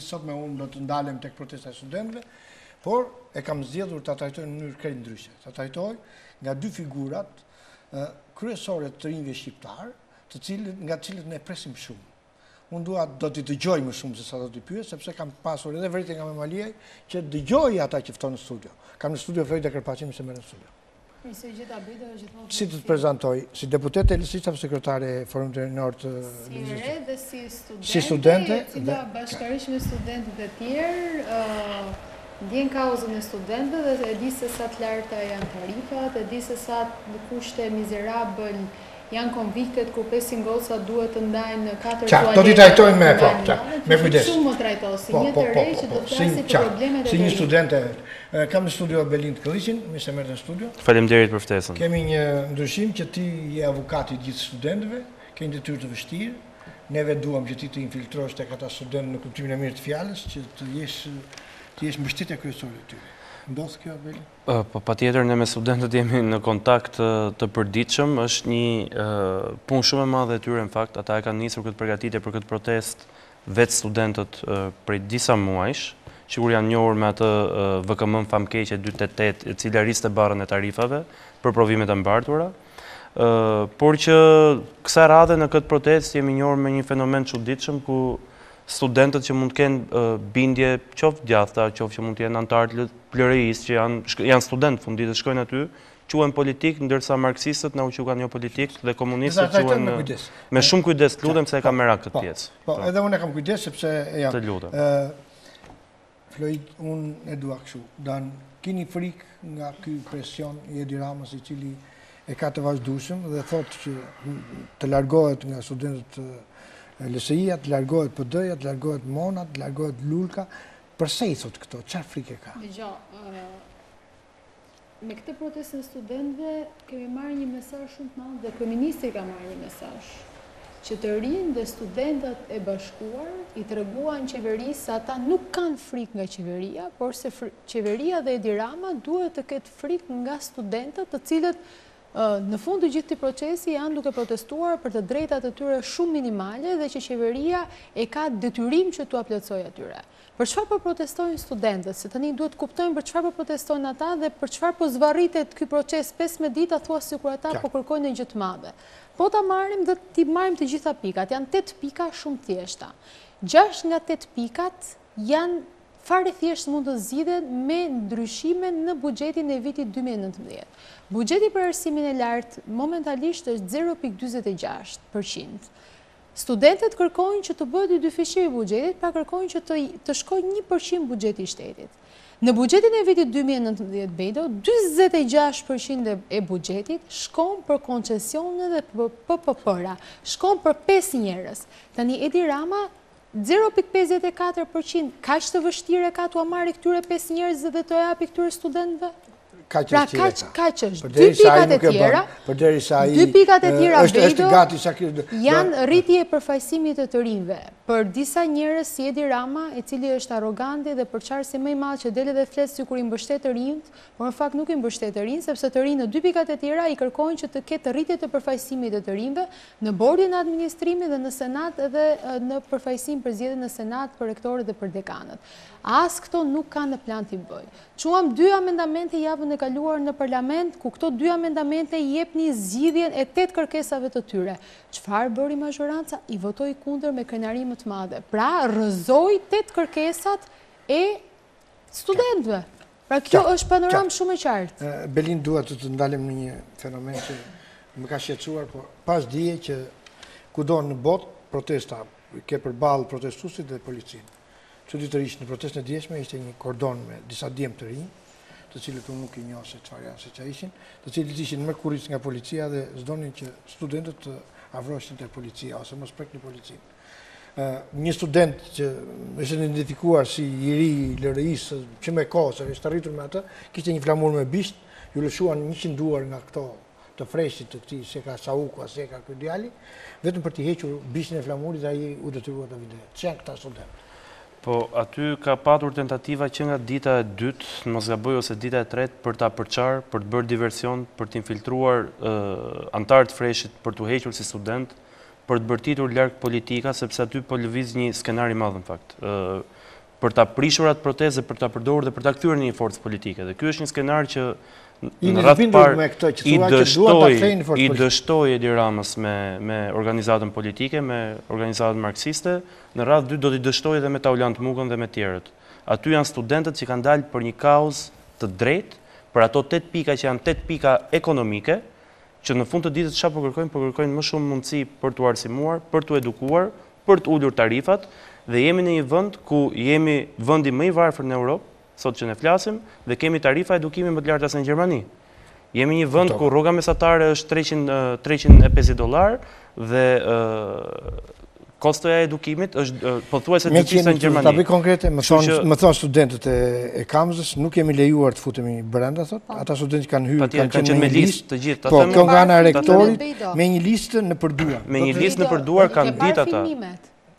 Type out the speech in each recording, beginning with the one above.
ditë sot me unë do të ndalem tek protesta e studentëve, por e kam zgjedhur ta trajtoj në mënyrë krejt ndryshe. Ta trajtoj nga dy figurat kryesore të rinjve shqiptar, nga të cilët ne presim shumë. Unë do t'i dëgjoj më shumë se sa do t'i pyet, sepse kam pasur edhe vërejtje nga Memaliaj që dëgjoj ata që ftonë në studio. Kam në studio Flori dhe Kërpaqimi se merr në studio. Si të të prezantoj, si deputete e LSI-s apo sekretare e Forumit Rinor të Si re dhe si studente, e cila bashkërisht me studentët e tjerë ndjen kauzën e studentëve dhe e di se sa të larta janë tarifat, e di se sa në kushte mizerabël janë konviktet kur 500 goca duhet të ndajnë në 4 tualeta. Do t'i trajtojnë me kujdes. Shumë më trajtoj, si një të re që do të flasi për problemet e si një studente. Kam në studio Belind Këlliqin, mi se merr në studio. Faleminderit për ftesën. Kemi një ndryshim që ti je avukati i gjithë studentëve, ke një detyrë të vështirë. Neve duam që ti të infiltrohesh tek ata studentë në kuptimin e mirë të fjalës, që të jesh mbështetja kryesore e tyre. Ndodh kjo, Beli? Po patjetër ne me studentët jemi në kontakt të përditshëm, është një punë shumë e madhe e tyre në fakt, ata e kanë nisur këtë përgatitje për këtë protestë vetë studentët prej disa muajsh, sigur janë njohur me atë VKM famkeqe 288, e cila rriste barrën e tarifave për provimet e mbartura. Por që kësaj radhe në këtë protestë jemi njohur me një fenomen çuditshëm ku studentët që mund të kenë bindje qoftë djathta, qoftë që mund të jenë antarë LRI-s që janë studentë fundit të shkojnë aty, quhen politik, ndërsa marksistët na u quajnë jo politik dhe komunistët quhen me shumë kujdes, lutem se e kam merak këtë pjesë. Po, edhe unë e kam kujdes sepse jam. Të lutem. Floyd, unë e dua kështu. Dan keni frikë nga ky presion i Edi Ramës i cili e ka të vazhdueshëm dhe thotë që të largohet nga studentët LSI-ja, të largohet PD-ja, të largohet Mona, të largohet Lulka. Përse i thot këto? Çfarë frikë ka? Me këtë protestën e studentëve kemi marrë një mesazh shumë të madh dhe kryeministri ka marrë një mesazh që të rinjtë dhe studentët e bashkuar i treguan qeverisë se ata nuk kanë frikë nga qeveria, por se qeveria dhe Edi Rama duhet të ketë frikë nga studentët, të cilët në fund të gjithë këtij procesi janë duke protestuar për të drejtat e tyre shumë minimale dhe që qeveria e ka detyrim që t'u plotësojë atyre. Për çfarë po protestojnë studentët? Se tani duhet kuptojmë për çfarë po protestojnë ata dhe për çfarë po zvarritet ky proces 15 ditë thua sikur ata po kërkojnë një gjë të madhe. Po ta marrim dhe ti marrim të gjitha pikat. Janë 8 pika shumë thjeshta. 6 nga 8 pikat janë fare thjesht mund të zgjidhen me ndryshime në buxhetin e vitit 2019. Buxheti për arsimin e lartë momentalisht është 0.46%. Studentët kërkojnë që të bëhet dy fishir i buxhetit, pra kërkojnë që të shkojë 1% buxheti i shtetit. Në buxhetin e vitit 2019 Bejdo, 46% e buxhetit shkon për koncesione dhe për PPP-ra, shkon për 5 njerëz. Tani Edi Rama 0.54%, kaq të vështirë ka t'u marrë këtyre 5 njerëz dhe të japi këtyre studentëve? Pra kaq është. 2 pikat e tjera, 2 pikat e tjera Bejdo janë rritje e përfaqësimit të rinjve. Për disa njerëz si Edi Rama, i cili është arroganti dhe përçarësi më i madh që del dhe flet sikur i mbështet të rinjt, por në fakt nuk i mbështet të rinjt, sepse të rinjt në 2 pikat e tjera i kërkojnë që të ketë rritje të përfaqësimit të rinjve në bordin e administrimit dhe në senat edhe në përfaqësim për zgjedhjen në senat për rektorët dhe për dekanët. As këto nuk kanë në plan t'i bëjnë. Quam 2 amendamente javën e kaluar në parlament, ku këto 2 amendamente jepnin zgjidhjen e 8 kërkesave të tyre. Çfarë bëri majoranca? I votoi kundër me krenari më të madhe. Pra rrëzoi 8 kërkesat e studentëve. Pra kjo është panoramë shumë e qartë. Belin, dua të ndalem në një fenomen që më ka shqetësuar, por pas dije që kudo në botë protesta ke përballë protestuesit dhe policinë. Çuditërisht në protestën e dieshme ishte një kordon me disa djemë të rinj, të cilët unë nuk i njoh se çfarë janë, se çfarë ishin, të cilët ishin më kurriz nga policia dhe s'donin që studentët të afroheshin te policia ose mos preknin policinë. Një student që është identifikuar si i ri i LRI-s që me kohë se është arritur me atë, kishte një flamur me bisht, ju lëshuan 100 duar nga këto të freshit të këtij se ka Sauku, se ka ky djali, vetëm për t'i hequr bishtin e flamurit dhe ai u detyrua të vinte. Ç'janë këta studentë? Po, aty ka patur tentativa që nga dita e 2, në mos gaboj ose dita e 3, për ta përçarë, për të bërë diversion, për të infiltruar antarët freshit, për të hequr si student, për të bërtitur larg politika, sepse aty po lëviz një skenar i madh në fakt. për ta prishur atë protestë, për ta përdorur dhe për ta kthyer në një forcë politike. Dhe ky është një skenar që në radhë parë i dështoi Edi Ramës me organizatën politike, me organizatën marksiste, në radhë 2 do t'i dështoi edhe me Taulant Mukën dhe me tjerët. Aty janë studentët që kanë dalë për një kauzë të drejtë, për ato 8 pika që janë 8 pika ekonomike, që në fund të ditës çfarë po kërkojnë më shumë mundësi për t'u arsimuar, për t'u edukuar, për të ulur tarifat, dhe jemi në një vend ku jemi vendi më i varfër në Europë, sot që ne flasim, dhe kemi tarifa edukimi më të larta se në Gjermani. Jemi një vend ku rroga mesatare është $350 dhe kostoja e edukimit është pothuajse të njëjta në Gjermani. Ta bëj konkrete, më thon studentët e Kamzës, nuk kemi lejuar të futemi brenda, thot. Ata studentë që kanë hyrë kanë qenë me listë të gjithë. Po, kjo nga ana e rektorit me një listë në përduar. Me një listë në përduar kanë ditë ata.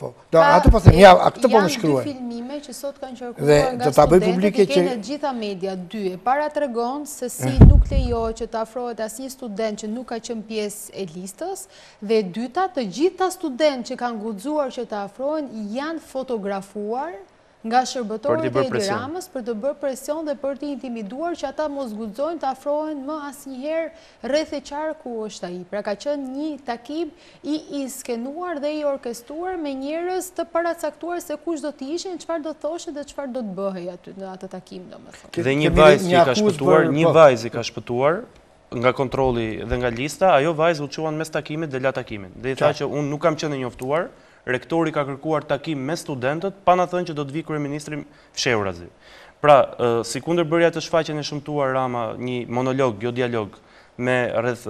Po, ato po them, ja, ato po më shkruaj. Janë 2 filmime që sot kanë qarkuar nga studentët që kanë në gjitha media. 2, e para tregon se si nuk lejohet që të afrohet asnjë student që nuk ka qenë pjesë e listës, dhe e dyta, të gjitha studentë që kanë guxuar që të afrohen janë fotografuar nga shërbëtorët e Edi Ramës për të bërë presion dhe për të intimiduar që ata mos guxojnë të afrohen më asnjëherë rreth e qarë ku është ai. Pra ka qenë një takim i skenuar dhe i orkestruar me njerëz të paracaktuar se kush do të ishin, çfarë do thoshin dhe çfarë do të bëhej aty në atë takim, domethënë. Dhe një vajzë i ka shpëtuar nga kontrolli dhe nga lista, ajo vajzë u çuan mes takimit dhe la takimin. Dhe i tha që unë nuk kam qenë i njoftuar. Rektori ka kërkuar takim me studentët, pa na thënë që do të vi kryeministri fshehurazi. Pra, si kundërbërja të shfaqjen e shëmtuar Rama, një monolog, jo dialog, me rreth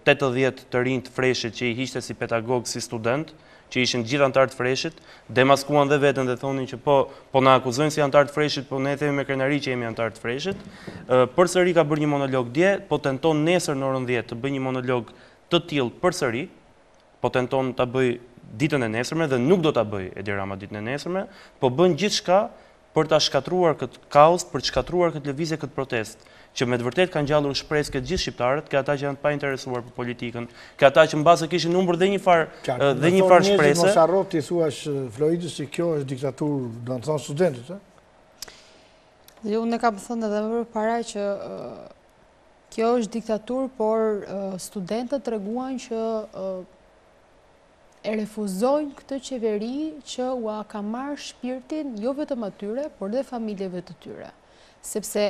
80 të rinj të freshit që i hiqte si pedagog, si student, që ishin gjithë anëtar të freshit, demaskuan dhe veten dhe thonin që po na akuzojnë si anëtar të freshit, po ne themi me krenari që jemi anëtar të freshit. Përsëri ka bërë një monolog dje, po tenton nesër në orën 10 të bëjë një monolog të tillë përsëri, po tenton ta bëj ditën e nesërme dhe nuk do ta bëj Edi Rama ditën e nesërme, po bën gjithçka për ta shkatruar këtë kaos, për të shkatruar këtë lëvizje, këtë protestë, që me të vërtetë kanë ngjallur shpresë këtë gjithë shqiptarët, ka ata që janë pa interesuar për politikën, ka ata që mbase kishin humbur dhe një farë shpresë. Mos harro ti thuash Floridës se kjo është diktaturë, do të thonë studentët, ë? Jo, unë kam thënë edhe më përpara që kjo është diktaturë, por studentët treguan që e refuzojnë këtë qeveri që ua ka marrë shpirtin jo vetëm atyre, por dhe familjeve të tyre. Sepse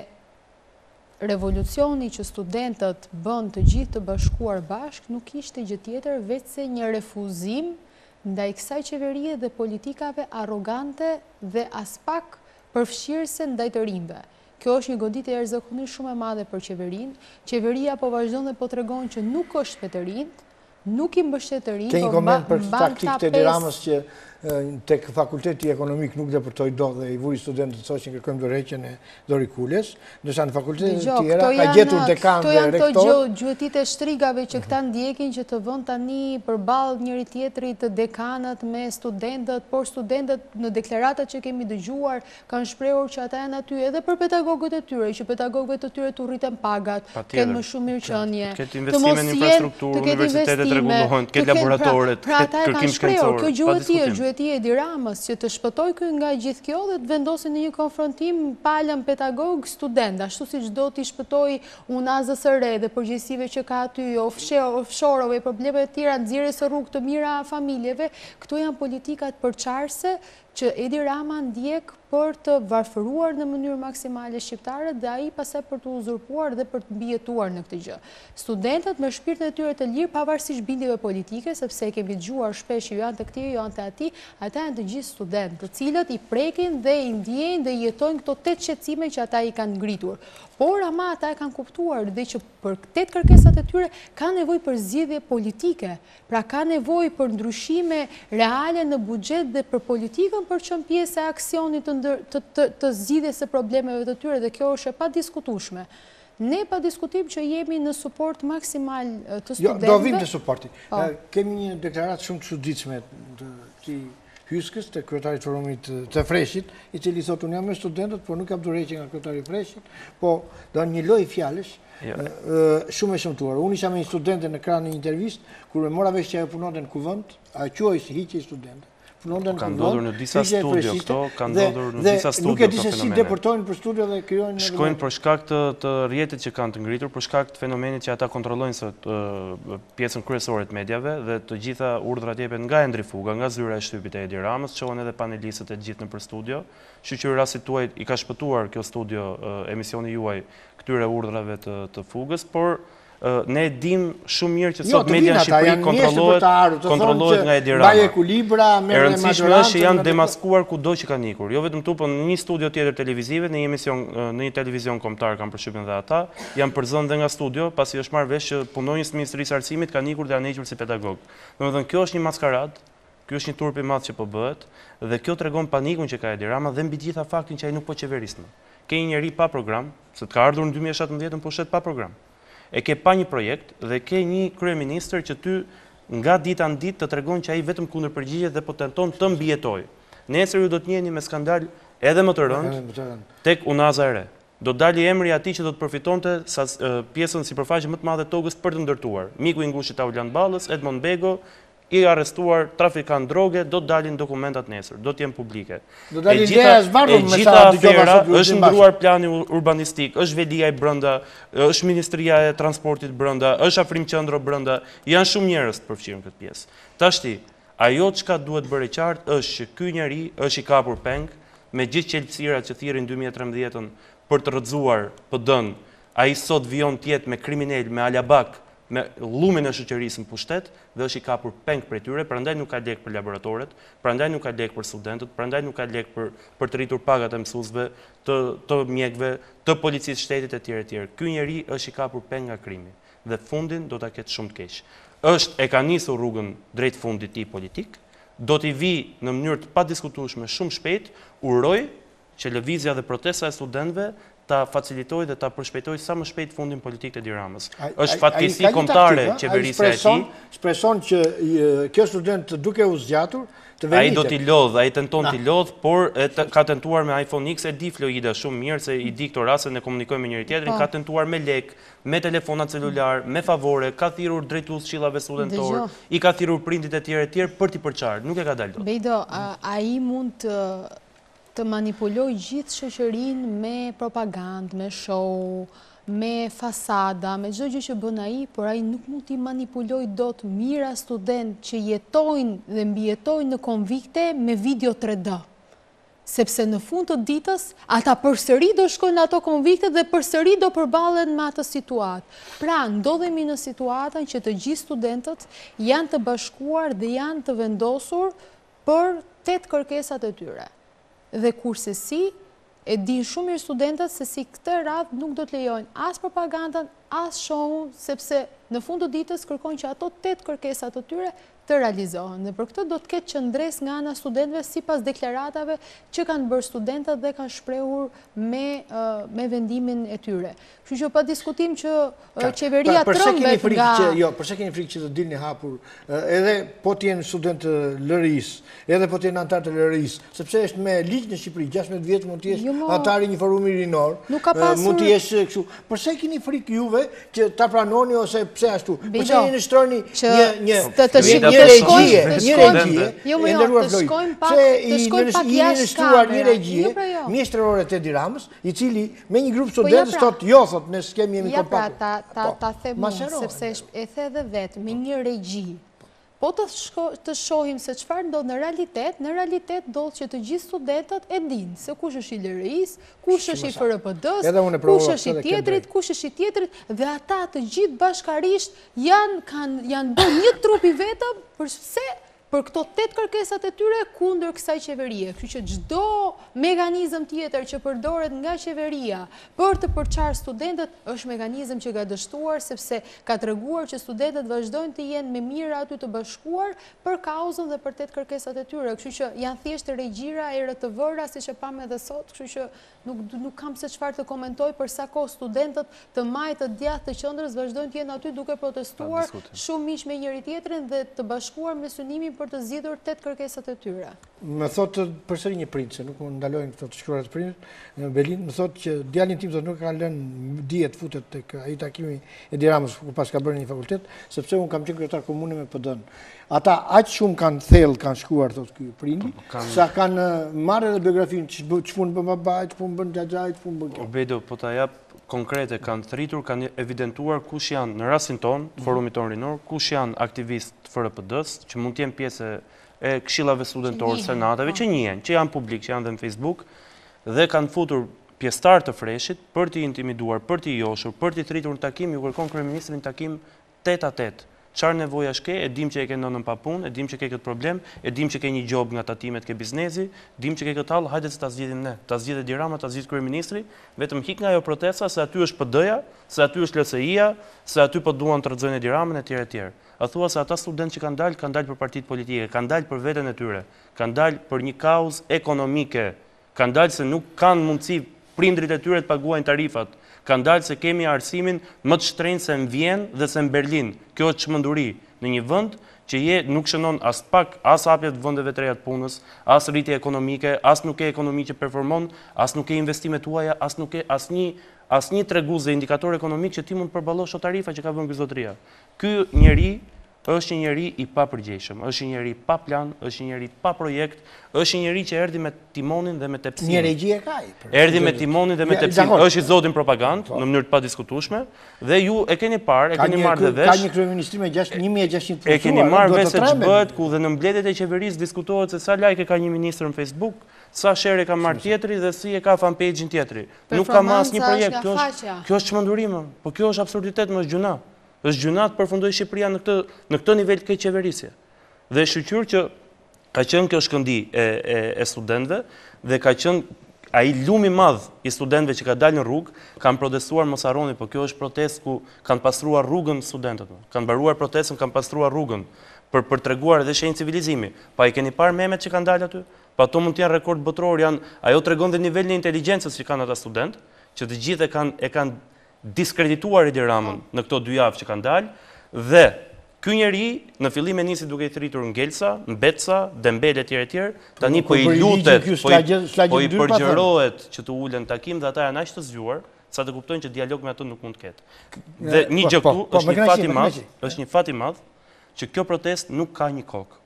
revolucioni që studentët bën të gjithë të bashkuar bashkë nuk ishte gjë tjetër veç se një refuzim ndaj kësaj qeverie dhe politikave arrogante dhe as pak përfshirëse ndaj të rinjve. Kjo është një goditje e jashtëzakonisht shumë e madhe për qeverinë. Qeveria po vazhdon dhe po tregon që nuk është me të rinjt, nuk i mbështet të rinj, po koment për taktikë të Edi Ramës që tek fakulteti ekonomik nuk depërtoi dot dhe i vuri studentët të thoshin kërkojmë dorëheqjen e Dorikulës, ndërsa në fakultetet e tjera ka gjetur dekan dhe rektor. Këto janë gjuetit e shtrigave që këta ndjekin që të vënë tani përballë njëri tjetrit të dekanët me studentët, por studentët në deklaratat që kemi dëgjuar kanë shprehur që ata janë aty edhe për pedagogët e tyre, që pedagogëve të tyre të rriten pagat, kenë më shumë mirëqenie, të mos jenë universitetet rregullohen, të ketë laboratoret, kërkim shkencor. Kjo gjueti e Edi Ramës që të shpëtoj nga gjithë kjo dhe të vendosin në një konfrontim palëm pedagog-student, ashtu si çdo t'i shpëtoj unazës së re dhe përgjegjësive që ka aty, offshore-ove, probleme të tjera, nxjerrjes së rrugë të mira familjeve, këto janë politikat përçarëse që Edi Rama ndjek për të varfëruar në mënyrë maksimale shqiptarët dhe ai pastaj për të uzurpuar dhe për të mbijetuar në këtë gjë. Studentët me shpirtin e tyre të lirë pavarësisht bindjeve politike, sepse kemi dëgjuar shpesh që janë të këtij, janë të atij, ata janë të gjithë studentë, të cilët i prekin dhe i ndjejnë dhe jetojnë këto 8 shqetësime që ata i kanë ngritur. Por ama ata e kanë kuptuar dhe që për 8 kërkesat e tyre ka nevojë për zgjidhje politike, pra ka nevojë për ndryshime reale në buxhet dhe për politikën për qenë pjesë e aksionit të zgjidhjes së problemeve të tyre dhe kjo është e padiskutueshme. Ne pa diskutim që jemi në suport maksimal të studentëve. Jo, do vim të suporti. Kemi një deklaratë shumë të çuditshme të Hyskës, të kryetarit të forumit të Freshit, i cili thotë unë jam me studentët, por nuk kam dorëheqje nga kryetari i Freshit, po do një lloj fjalësh shumë e shëmtuar. Unë isha me një studente në krah në një intervistë, kur e mora vesh që ajo punonte në kuvend, ajo quhej si hiqje studente. Ka ndodhur në disa studio këto, ka ndodhur në disa studio nuk e di këto se si fenomene. deportojnë për studio dhe krijojnë Shkojnë për shkak të rrjetit që kanë të ngritur, për shkak të fenomenit që ata kontrollojnë sot pjesën kryesore të mediave dhe të gjitha urdhrat jepen nga Endri Fuga, nga zyra e shtypit e Edi Ramës, çohen edhe panelistët e gjithë nëpër studio. Kështu që rastit tuaj i ka shpëtuar kjo studio emisioni juaj këtyre urdhrave të Fugës, por ne e dim shumë mirë që sot media në Shqipëri kontrollohet nga Edi Rama. E rëndësishme është që janë demaskuar kudo që kanë ikur. Jo vetëm tu, por në një studio tjetër televizive, në një televizion kombëtar kanë përshtypjen dhe ata, janë përzënë dhe nga studio, pasi është marrë vesh që punonjës të Ministrisë së Arsimit kanë ikur dhe janë hequr si pedagog. Domethënë kjo është një maskarad, ky është një turp i madh që po bëhet dhe kjo tregon panikun që ka Edi Rama dhe mbi gjitha faktin që ai nuk po qeveris më. Ke një njeri pa program, se të ka ardhur në 2017 po shet pa program. E ke pa një projekt dhe ke një kryeministër që ty nga dita në ditë të tregon që ai vetëm kundër përgjigjet dhe po tenton të mbijetojë. Nesër ju do të njiheni me skandal edhe më të rënd tek Unaza e Re. Do dali emri i atij që do të përfitonte pjesën sipërfaqe më të madhe tokës për të ndërtuar. Miku i ngushtit Aulan Ballës, Edmond Bego, i arrestuar trafikant droge, do të dalin dokumentat nesër, do të jenë publike. E gjitha afera, është ndruar plani urbanistik, është velia e brenda, është Ministria e Transportit brenda, është Afrim Qendro brenda, janë shumë njerëz të përfshirë në këtë pjesë. Tashti, ajo çka duhet bërë qartë është që ky njeri është i kapur peng me gjithë qelpsirat që thirrin 2013 për të rrëzuar PD-n. Ai sot vijon të jetë me kriminal, me alabak, me llumin e shoqërisë në pushtet dhe është i kapur peng prej tyre, prandaj nuk ka lek për laboratoret, prandaj nuk ka lek për studentët, prandaj nuk ka lek për të rritur pagat e mësuesve, të mjekëve, të policisë shtetit etj. Ky njeri është i kapur peng nga krimi dhe fundin do ta ketë shumë të keq. E ka nisur rrugën drejt fundit të politik, do t'i vi në mënyrë të padiskutueshme shumë shpejt, uroj që lëvizja dhe protesta e studentëve ta facilitoj dhe ta përshpejtoj sa më shpejt fundin politik të Edi Ramës. Është fatkeqësi kombëtare qeverisja e tij. Shpreson që kjo student duke u zgjatur të venitet. Ai do t'i lodh, ai tenton t'i lodh, por ka tentuar me iPhone X, e di Florida shumë mirë se i di këto raste, ne komunikojmë me njëri tjetrin, ka tentuar me lek, me telefonat celular, me favore, ka thirrur drejtues këshillave studentor, i ka thirrur prindit etj për t'i përçarë, nuk e ka dalë dot. Bejdo, ai mund të manipuloj gjithë shoqërinë me propagandë, me show, me fasada, me çdo gjë që bën ai, por ai nuk mund t'i manipuloj dot mira student që jetojnë dhe mbijetojnë në konvikte me video 3D. Sepse në fund të ditës, ata përsëri do shkojnë në ato konvikte dhe përsëri do përballen me atë situatë. Pra, ndodhemi në situatën që të gjithë studentët janë të bashkuar dhe janë të vendosur për 8 kërkesat e tyre. Dhe kurse si, e din shumë mirë studentët se si këtë radhë nuk do të lejojnë as propagandën, as shohun, sepse në fund të ditës kërkojnë që ato 8 kërkesat të tyre të realizohen. Dhe për këtë do të ketë qëndres nga ana studentëve sipas deklaratave që kanë bërë studentët dhe kanë shprehur me vendimin e tyre. Kështu që pa diskutim që qeveria trembet nga... Përse keni frikë që të dilni hapur, edhe po të jenë studentë lëris, edhe po të jenë antar të lëris, sepse është me ligj në Shqipëri, 16 vjeç mund të jesh antar i një forumi rinor, mund të jesh kështu. Përse keni frikë juve që ta pranoni ose pse ashtu? Përse jeni shtroni një regjie, të shkojmë pak jashtë kamerave. Mjeshtërore të Edi Ramës, i cili me një grup studentës thotë jo, thotë ne skemi jemi kompakt. Ta them unë, sepse e the edhe vetë me një regji. Po të shohim se çfarë ndodh në realitet ndodh që të gjithë studentët e dinë se kush është i LRI-s, kush është i FRPD-s, kush është i tjetrit, dhe ata të gjithë bashkarisht janë bërë një trup i vetëm për këto 8 kërkesat e tyre kundër kësaj qeverie. Kështu që çdo mekanizëm tjetër që përdoret nga qeveria për të përçarë studentët është mekanizëm që ka dështuar, sepse ka treguar që studentët vazhdojnë të jenë me mirë aty të bashkuar për kauzën dhe për 8 kërkesat e tyre. Kështu që janë thjesht regjira e RTV-ra, siç e pam edhe sot, kështu që nuk kam se çfarë të komentoj për sa kohë studentët të majtë të djathtë të qendrës vazhdojnë të jenë aty duke protestuar shumë miq me njëri tjetrin dhe të bashkuar me synimin për të zgjidhur 8 kërkesat e tyre. Më thotë përsëri një print, se nuk më ndalojnë këto të shkruara të printit, në Berlin, më thotë që djalin tim thotë nuk ka lënë dije të futet tek ai takimi e Diramës ku pas ka bërë një fakultet, sepse un kam qenë kryetar komune me PD-n. Ata aq shumë kanë thellë, kanë shkuar thotë ky prindi, sa kanë marrë edhe biografinë ç'punë bën babai, ç'punë bën xhaxhai, ç'punë bën kjo. Obedo, po ta jap konkrete, kanë thritur, kanë evidentuar kush janë në rastin ton, forumit ton rinor, kush janë aktivistë të FRPD-s, që mund të jenë pjesë e këshillave studentorë, senatave, që njihen, që janë publik, që janë dhe në Facebook, dhe kanë futur pjesëtar të freshit për t'i intimiduar, për t'i joshur, për t'i thritur në takim, ju kërkon kryeministrin në takim 8-8. Çfarë nevoja shke, e dim që e ke nënën pa punë, e dim që ke këtë problem, e dim që ke një gjob nga tatimet ke biznesi, dim që ke këtë hall, hajde se ta zgjidhim ne. Ta zgjidhë Dirama, ta zgjidhë kryeministri, vetëm hik nga ajo protesta se aty është PD-ja, se aty është LSI-ja, se aty po duan të rrëzojnë Diramën etj etj. A thua se ata studentë që kanë dalë për partitë politike, kanë dalë për veten e tyre, kanë dalë për një kauzë ekonomike, kanë dalë se nuk kanë mundësi prindrit e tyre të paguajnë tarifat, kanë dalë se kemi arsimin më të shtrenjtë se në Vjenë dhe se në Berlin. Kjo është çmenduri në një vend që nuk shënon as pak as hapje të vendeve të reja të punës, as rritje ekonomike, as nuk ke ekonomi që performon, as nuk ke investime tuaja, as nuk ke asnjë tregues dhe indikator ekonomik që ti mund të përballosh tarifa që ka vënë ky zotëria. Ky njeri është një njeri i papërgjegjshëm, është një njeri pa plan, është një njeri pa projekt, është një njeri që erdhi me timonin dhe me tepsin. Një regji e ka ai. Erdhi me timonin dhe me tepsin. Është i zotin propagandë në mënyrë të padiskutueshme dhe ju e keni parë, e keni marrë dhe vesh. Ka një kryeministri me 1600 e keni marrë vesh se ç'bëhet ku dhe në mbledhjet e qeverisë diskutohet se sa like ka një ministër në Facebook, sa share ka marrë tjetri dhe si e ka fanpage-in tjetri. Nuk ka mas një projekt. Kjo është çmendurim, po kjo është absurditet, më është gjuna. Është gjuna të përfundoj Shqipëria në këtë nivel të qeverisje. Dhe shqyqyr që ka qenë kjo shkëndi e studentëve dhe ka qenë ai lumi madh i studentëve që ka dalë në rrugë, kanë protestuar, mos harroni, po kjo është protestë ku kanë pastruar rrugën studentët. Kanë mbaruar protestën, kanë pastruar rrugën për treguar edhe shenjë civilizimi. Pa i keni parë memet që kanë dalë aty? Pa ato mund të janë rekord botror, ajo tregon dhe nivelin e inteligjencës që kanë ata studentë, që të gjithë e kanë diskredituar Edi Ramën në këto 2 javë që kanë dalë dhe ky njeri në fillim e nisi duke i thritur Ngelsa, Mbetsa, Dembele etj. Tani po i lutet, po i përgjërohet që të ulen takim dhe ata janë aq të zgjuar sa të kuptojnë që dialog me ato nuk mund të ketë. Dhe një gjë këtu është një fat i madh që kjo protestë nuk ka një kokë.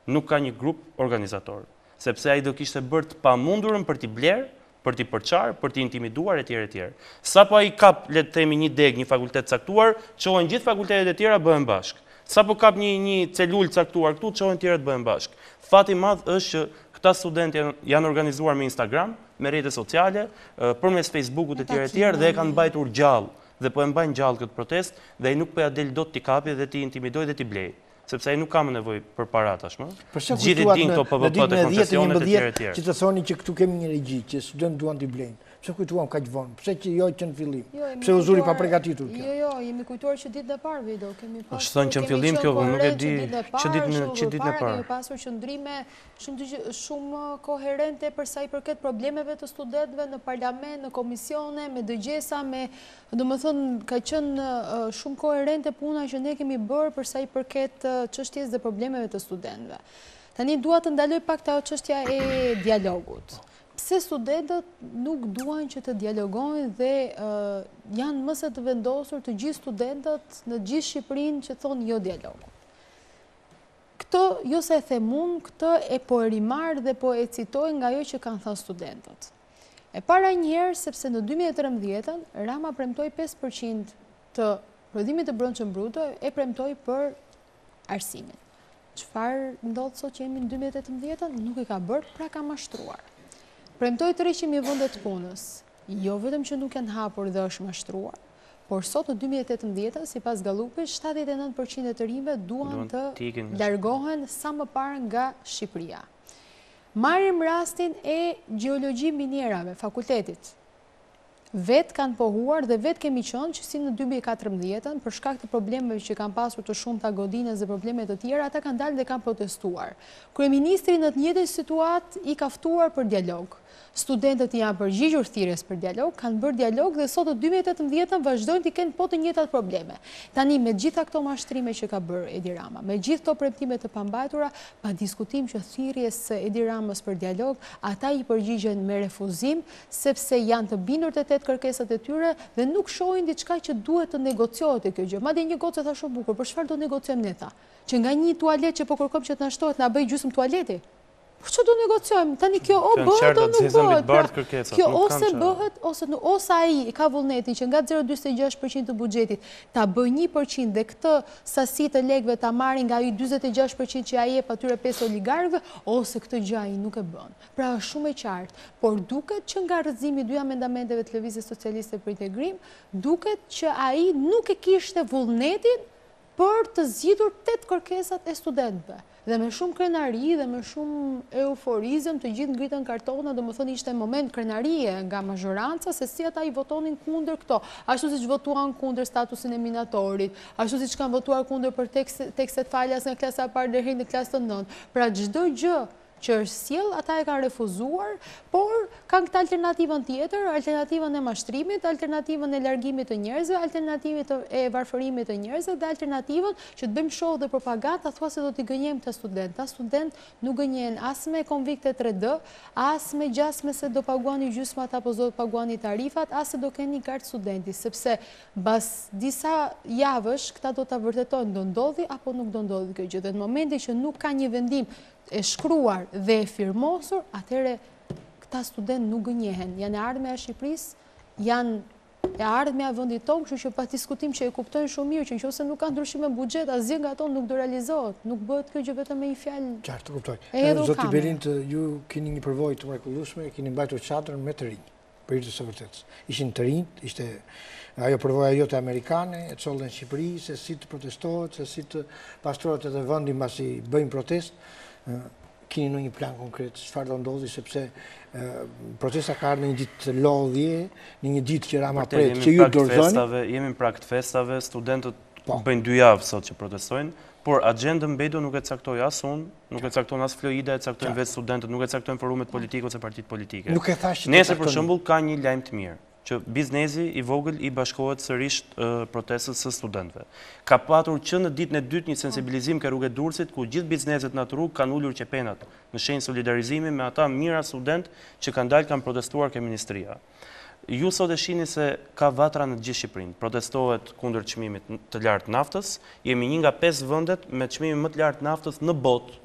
Nuk ka një grup organizator, sepse ai do kishte bërë të pamundurën për t'i blerë, për t'i përçarë, për t'i intimiduar etj etj. Sapo ai kap, le të themi, një deg, një fakultet caktuar, çohen gjithë fakultetet e tjera bëhen bashkë. Sapo kap një celul caktuar këtu, çohen tjerët bëhen bashkë. Fati i madh është që këta studentë janë organizuar me Instagram, me rrjete sociale, përmes Facebookut etj etj dhe e kanë mbajtur gjallë dhe po e mbajnë gjallë këtë protestë dhe ai nuk po ja del dot t'i kapi dhe t'i intimidojë dhe t'i blejë. Sepse ai nuk ka më nevojë për para tashmë. Gjithë din këto PVP të koncesionet etj. Që të thoni që këtu kemi një regji, që studentët duan t'i blejnë. Pse kujtuam kaq vonë? Pse që jo që në fillim? Pse u zuri pa përgatitur kjo? Jo, jemi kujtuar që ditën e parë video kemi pasur. Është thënë që në fillim kjo nuk e di që ditën e parë. Kemi pasur qëndrime shumë koherente për sa i përket problemeve të studentëve në parlament, në komisione, me dëgjesa, domethënë ka qenë shumë koherente puna që ne kemi bërë për sa i përket çështjes dhe problemeve të studentëve. Tani dua të ndaloj pak te çështja e dialogut. Pse studentët nuk duan që të dialogojnë dhe janë mëse të vendosur të gjithë studentët në gjithë Shqipërinë që thonë jo dialogu. Këtë jo se e them unë, këtë e po e rimarr dhe po e citoj nga ajo që kanë thënë studentët. E para njëherë sepse në 2013 Rama premtoi 5% të prodhimit të brendshëm bruto e premtoi për arsimin. Çfarë ndodh sot që jemi në 2018? Nuk e ka bërë, pra ka mashtruar. Premtoi 300.000 vende të punës. Jo vetëm që nuk janë hapur dhe është mashtruar, por sot në 2018, sipas Gallupit, 79% e të rinjve duan të largohen sa më parë nga Shqipëria. Marrim rastin e gjeologji minierave, fakultetit. vetë kanë pohuar dhe vetë kemi qenë që si në 2014 për shkak të problemeve që kanë pasur të shumta godinës dhe probleme të tjera, ata kanë dalë dhe kanë protestuar. Kryeministri në të njëjtën situatë i ka ftuar për dialog. Studentët janë përgjigjur thirrjes për dialog, kanë bërë dialog dhe sot në 2018 vazhdojnë të kenë po të njëjtat probleme. Tani me gjitha këto mashtrime që ka bërë Edi Rama, me gjithë këto premtime të pambajtura, pa diskutim që thirrjes së Edi Ramës për dialog, ata i përgjigjen me refuzim, sepse janë të bindur të tetë kërkesat e tyre dhe nuk shohin diçka që duhet të negociohet e kjo gjë. Madje një gocë tha shumë bukur, për çfarë do negociojmë ne tha? Që nga një tualet që po kërkojmë që të na shtohet, na bëj gjysmë tualeti. Që do negociojmë? Tani kjo o bëhet o nuk bëhet. Kjo ose bëhet, ose ai ka vullnetin që nga 0,46% të buxhetit ta bëj 1% dhe këtë sasi të lekëve ta marrin nga ai 46% që ai jep atyre 5 oligarkëve, ose këtë gjë ai nuk e bën. Pra është shumë e qartë, por duket që nga rrëzimi i dy amendamenteve të Lëvizjes Socialiste për integrim, duket që ai nuk e kishte vullnetin për të zgjidhur 8 kërkesat e studentëve. Dhe me shumë krenari dhe me shumë euforizëm të gjithë ngritën kartona, domethënë ishte moment krenarie nga mazhoranca se si ata i votonin kundër këto, ashtu siç votuan kundër statusin e minatorit, ashtu siç kanë votuar kundër për tekstet falas nga klasa e parë deri në klasën e 9. Pra çdo gjë që është sjell, ata e kanë refuzuar, por kanë këtë alternativën tjetër, alternativën e mashtrimit, alternativën e largimit të njerëzve, alternativën e varfërimit të njerëzve dhe alternativën që të bëjmë show dhe propaganda, thua se do t'i gënjejmë këta student. Ta student nuk gënjen as me konvikte 3D, as me gjasme se do paguani gjysmat apo do paguani tarifat, as se do keni kartë studenti, sepse bas disa javësh këta do ta vërtetojnë do ndodhi apo nuk do ndodhi kjo gjë. Dhe në momentin që nuk ka një vendim e shkruar dhe e firmosur, atëre këta student nuk gënjehen. Janë e ardhmja e Shqipërisë, janë e ardhmja e vendit tonë, kështu që pa diskutim që e kuptojnë shumë mirë që nëse nuk ka ndryshime buxhet, asgjë nga ato nuk do realizohet. Nuk bëhet kjo gjë vetëm me një fjalë. Qartë, kuptoj. Zoti Berint, ju keni një përvojë të mrekullueshme, keni mbajtur çadrën me të rinj. Për hir të së vërtetës. Ishin të rinj, ishte ajo përvoja jote amerikane, e çollën në Shqipëri, se si të protestohet, se si të pastrohet edhe vendi mbasi bëjnë protestë. Keni në një plan konkret, çfarë do ndodhi, sepse protesta ka ardhur në një ditë të lodhje, në një ditë që Rama pret, që ju dorëzoni. Jemi në prag të festave, studentët bëjnë 2 javë sot që protestojnë, por agjendën Bedo nuk e caktoi as unë, nuk e cakton as Florida, e caktojnë vetë studentët, nuk e caktojnë forumet politike ose partitë politike. Nuk e thash që nesër për shembull ka një lajm të mirë, që biznesi i vogël i bashkohet sërish protestës së studentëve. Ka patur që në ditën e dytë një sensibilizim ke rrugë e Durrësit, ku gjithë bizneset në atë rrugë kanë ulur qepenat në shenjë solidarizimi me ata mijëra student që kanë dalë kanë protestuar ke ministria. Ju sot e shihni se ka vatra në gjithë Shqipërinë. Protestohet kundër çmimit të lartë naftës. Jemi një nga 5 vendet me çmimin më të lartë naftës në botë.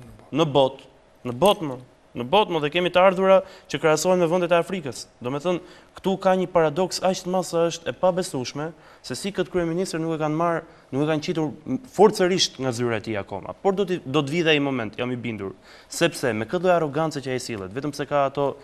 Në botë dhe kemi të ardhura që krahasohen me vendet e Afrikës. Domethënë, këtu ka një paradoks aq të madh sa është e pabesueshme se si këtë kryeministër nuk e kanë qitur forcërisht nga zyra e tij akoma. Por do të vijë ai moment, jam i bindur, sepse me këtë lloj arrogancë që ai sillet, vetëm se ka ato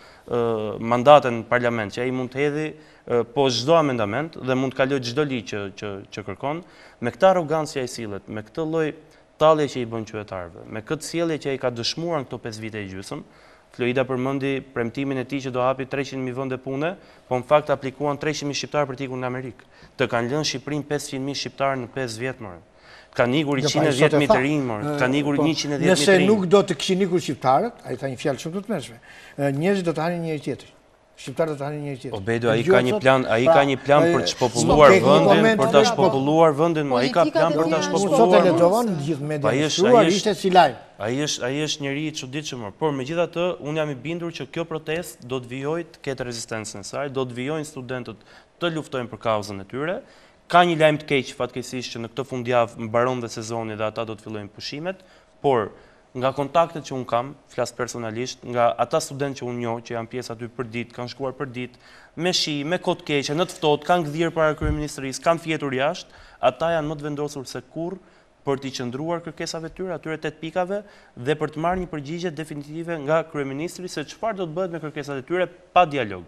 mandate në parlament që ai mund të hedhë po çdo amendament dhe mund të kalojë çdo ligj që kërkon, me këtë arrogancë që ai sillet, me këtë lloj tallje që i bën qytetarëve, me këtë sjellje që ai ka dëshmuar në këto 5 vite e gjysmë. Florida përmendi premtimin e tij që do hapi 300.000 vende pune, po në fakt aplikuan 300.000 shqiptarë për të ikur në Amerikë. Të kanë lënë Shqipërinë 500.000 shqiptarë në 5 vjet më. Kanë ikur 110.000 të rinj më, kanë ikur 110.000 të rinj. Nëse nuk do të kishin ikur shqiptarët, ai tha një fjalë shumë të tmerrshme. Njerëzit do të hanin njëri tjetrin. Shqiptarët do të hanin njëri tjetrin. Obedo, ai ka një plan për të shpopulluar vendin, për ta shpopulluar vendin, ai ka plan për ta shpopulluar. Sot e lexovan gjithë mediat, ishte si lajm. Ai është njeri i çuditshëm, por megjithatë unë jam i bindur që kjo protestë do të vijojë të ketë rezistencën e saj, do të vijojnë studentët të luftojnë për kauzën e tyre. Ka një lajm të keq fatkeqësisht që në këtë fundjavë mbaron dhe sezoni dhe ata do të fillojnë pushimet, por nga kontaktet që unë kam, flas personalisht, nga ata studentë që unë njoh, që janë pjesë aty për ditë, kanë shkuar për ditë, me shi, me kohë të keqe, në të ftohtë, kanë gdhir para kryeministrisë, kanë fjetur jashtë, ata janë më të vendosur se kurrë për t'i qëndruar kërkesave tyre, atyre 8 pikave, dhe për të marrë një përgjigje definitive nga kryeministri se çfarë do të bëhet me kërkesat e tyre pa dialog.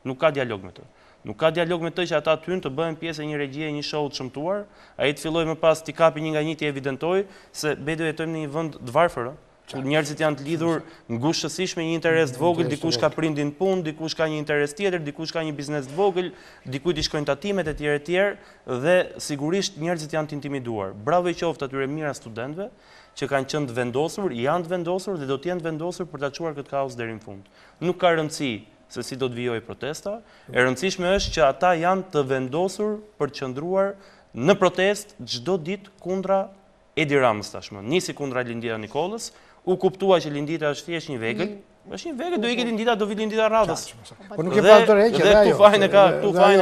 Nuk ka dialog me të. Nuk ka dialog me të që ata ty të bëhen pjesë e një regjie, një show të shëmtuar, ai të fillojë më pas t'i kapi një nga një t'i evidentoj se Bedo jetojmë në një vend të varfër, Njerëzit janë të lidhur ngushësisht me një interes të vogël, dikush ka prindin punë, dikush ka një interes tjetër, dikush ka një biznes të vogël, dikujt i shkojnë tatimet e tjerë, dhe sigurisht njerëzit janë të intimiduar. Bravo i qoftë atyre mira studentëve që kanë qenë të vendosur, janë të vendosur dhe do të jenë të vendosur për ta çuar këtë kaos deri në fund. Nuk ka rëndësi se si do të vijojë protesta, e rëndësishme është që ata janë të vendosur për të qëndruar në protestë çdo ditë kundra Edi Ramës tashmë. Nisi kundra Lindita Nikolës, u kuptua që Lindita është thjesht një vegël, është një vegël, do ikë Lindita, do vi Lindita Radhës. Po nuk e pa dorëheqje dhe këtu fajin e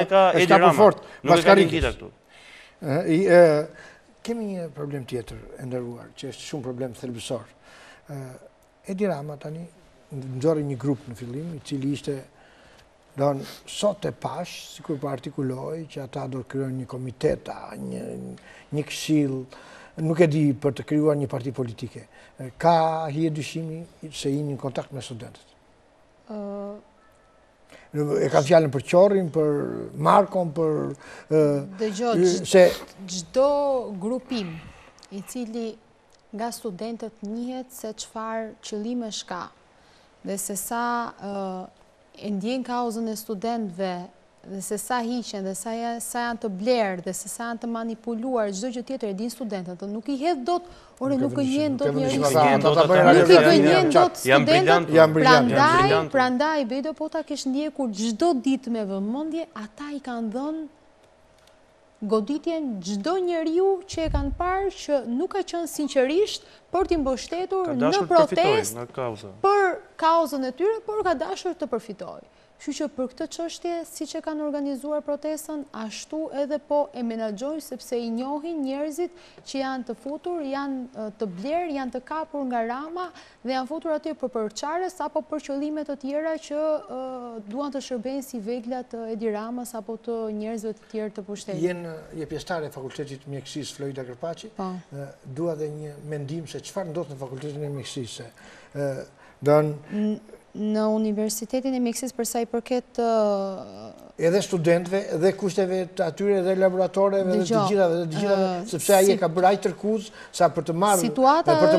ka Edi Rama. Nuk e ka Lindita këtu. Kemi një problem tjetër e nderuar, që është shumë problem thelbësor. Edi Rama tani nxorri një grup në fillim, i cili ishte sot e pash, sikur po artikuloi që ata do të krijojnë një komitet, një këshill, nuk e di, për të krijuar një parti politike. Ka hije dyshimi se jeni në kontakt me studentët? E kam fjalën për Qorrin, për Markon, për... Çdo grupim i cili nga studentët njihet se çfarë qëllimesh ka dhe se sa e ndjen kauzën e studentëve, dhe se sa hiqen, dhe sa janë të blerë, dhe se sa janë të manipuluar, çdo gjë tjetër e din studentët, nuk i hedh dot, nuk e njeh dot njerëzit. Nuk i njeh dot studentët. Prandaj Bedo po ta kesh ndjekur çdo ditë me vëmendje, ata i kanë dhënë goditjen çdo njeriu që e kanë parë që nuk ka qenë sinqerisht për t'i mbështetur në protestë për kauzën e tyre, por ka dashur të përfitojë. Kështu që për këtë çështje, siç e kanë organizuar protestën, ashtu edhe po e menaxhojnë, sepse i njohin njerëzit që janë të futur, janë të blerë, janë të kapur nga Rama dhe janë futur aty për përçarës apo për qëllime të tjera që duan të shërbejnë si vegla të Edi Ramës apo të njerëzve të tjerë të pushtetit. Je pjesëtare e Fakultetit Mjekësisë Florida Kërpaçi. Dua dhe një mendim se çfarë ndodh në Fakultetin e Mjekësisë. Në Universitetin e Mjekësisë për sa i përket edhe studentëve, edhe kushteve të atyre, edhe laboratoreve, dhe të gjithave, sepse ai e ka bërë aq tërkuz sa për të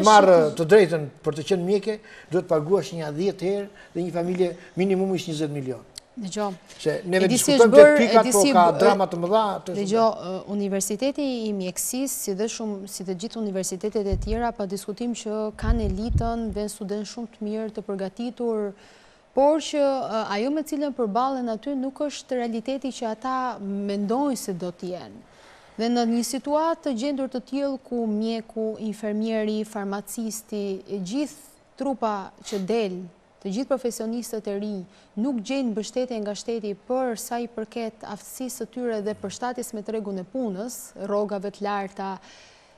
marrë të drejtën për të qenë mjeke, duhet paguash një 10 herë dhe një familje minimum ish 20 milion. Se neve diskutojmë të pikat, po ka drama të mëdha. Universiteti i Mjekësisë, si dhe gjithë universitetet e tjera, pa diskutim që kanë elitën dhe student shumë të mirë të përgatitur, por që ajo me cilën përballen aty nuk është realiteti që ata mendojnë se do të jenë. Dhe në një situatë të gjendur të tillë ku mjeku, infermieri, farmacisti, gjithë trupa që del, të gjithë profesionistët e rinj nuk gjejnë mbështetje nga shteti për sa i përket aftësisë së tyre dhe përshtatjes me tregun e punës, rrogave të larta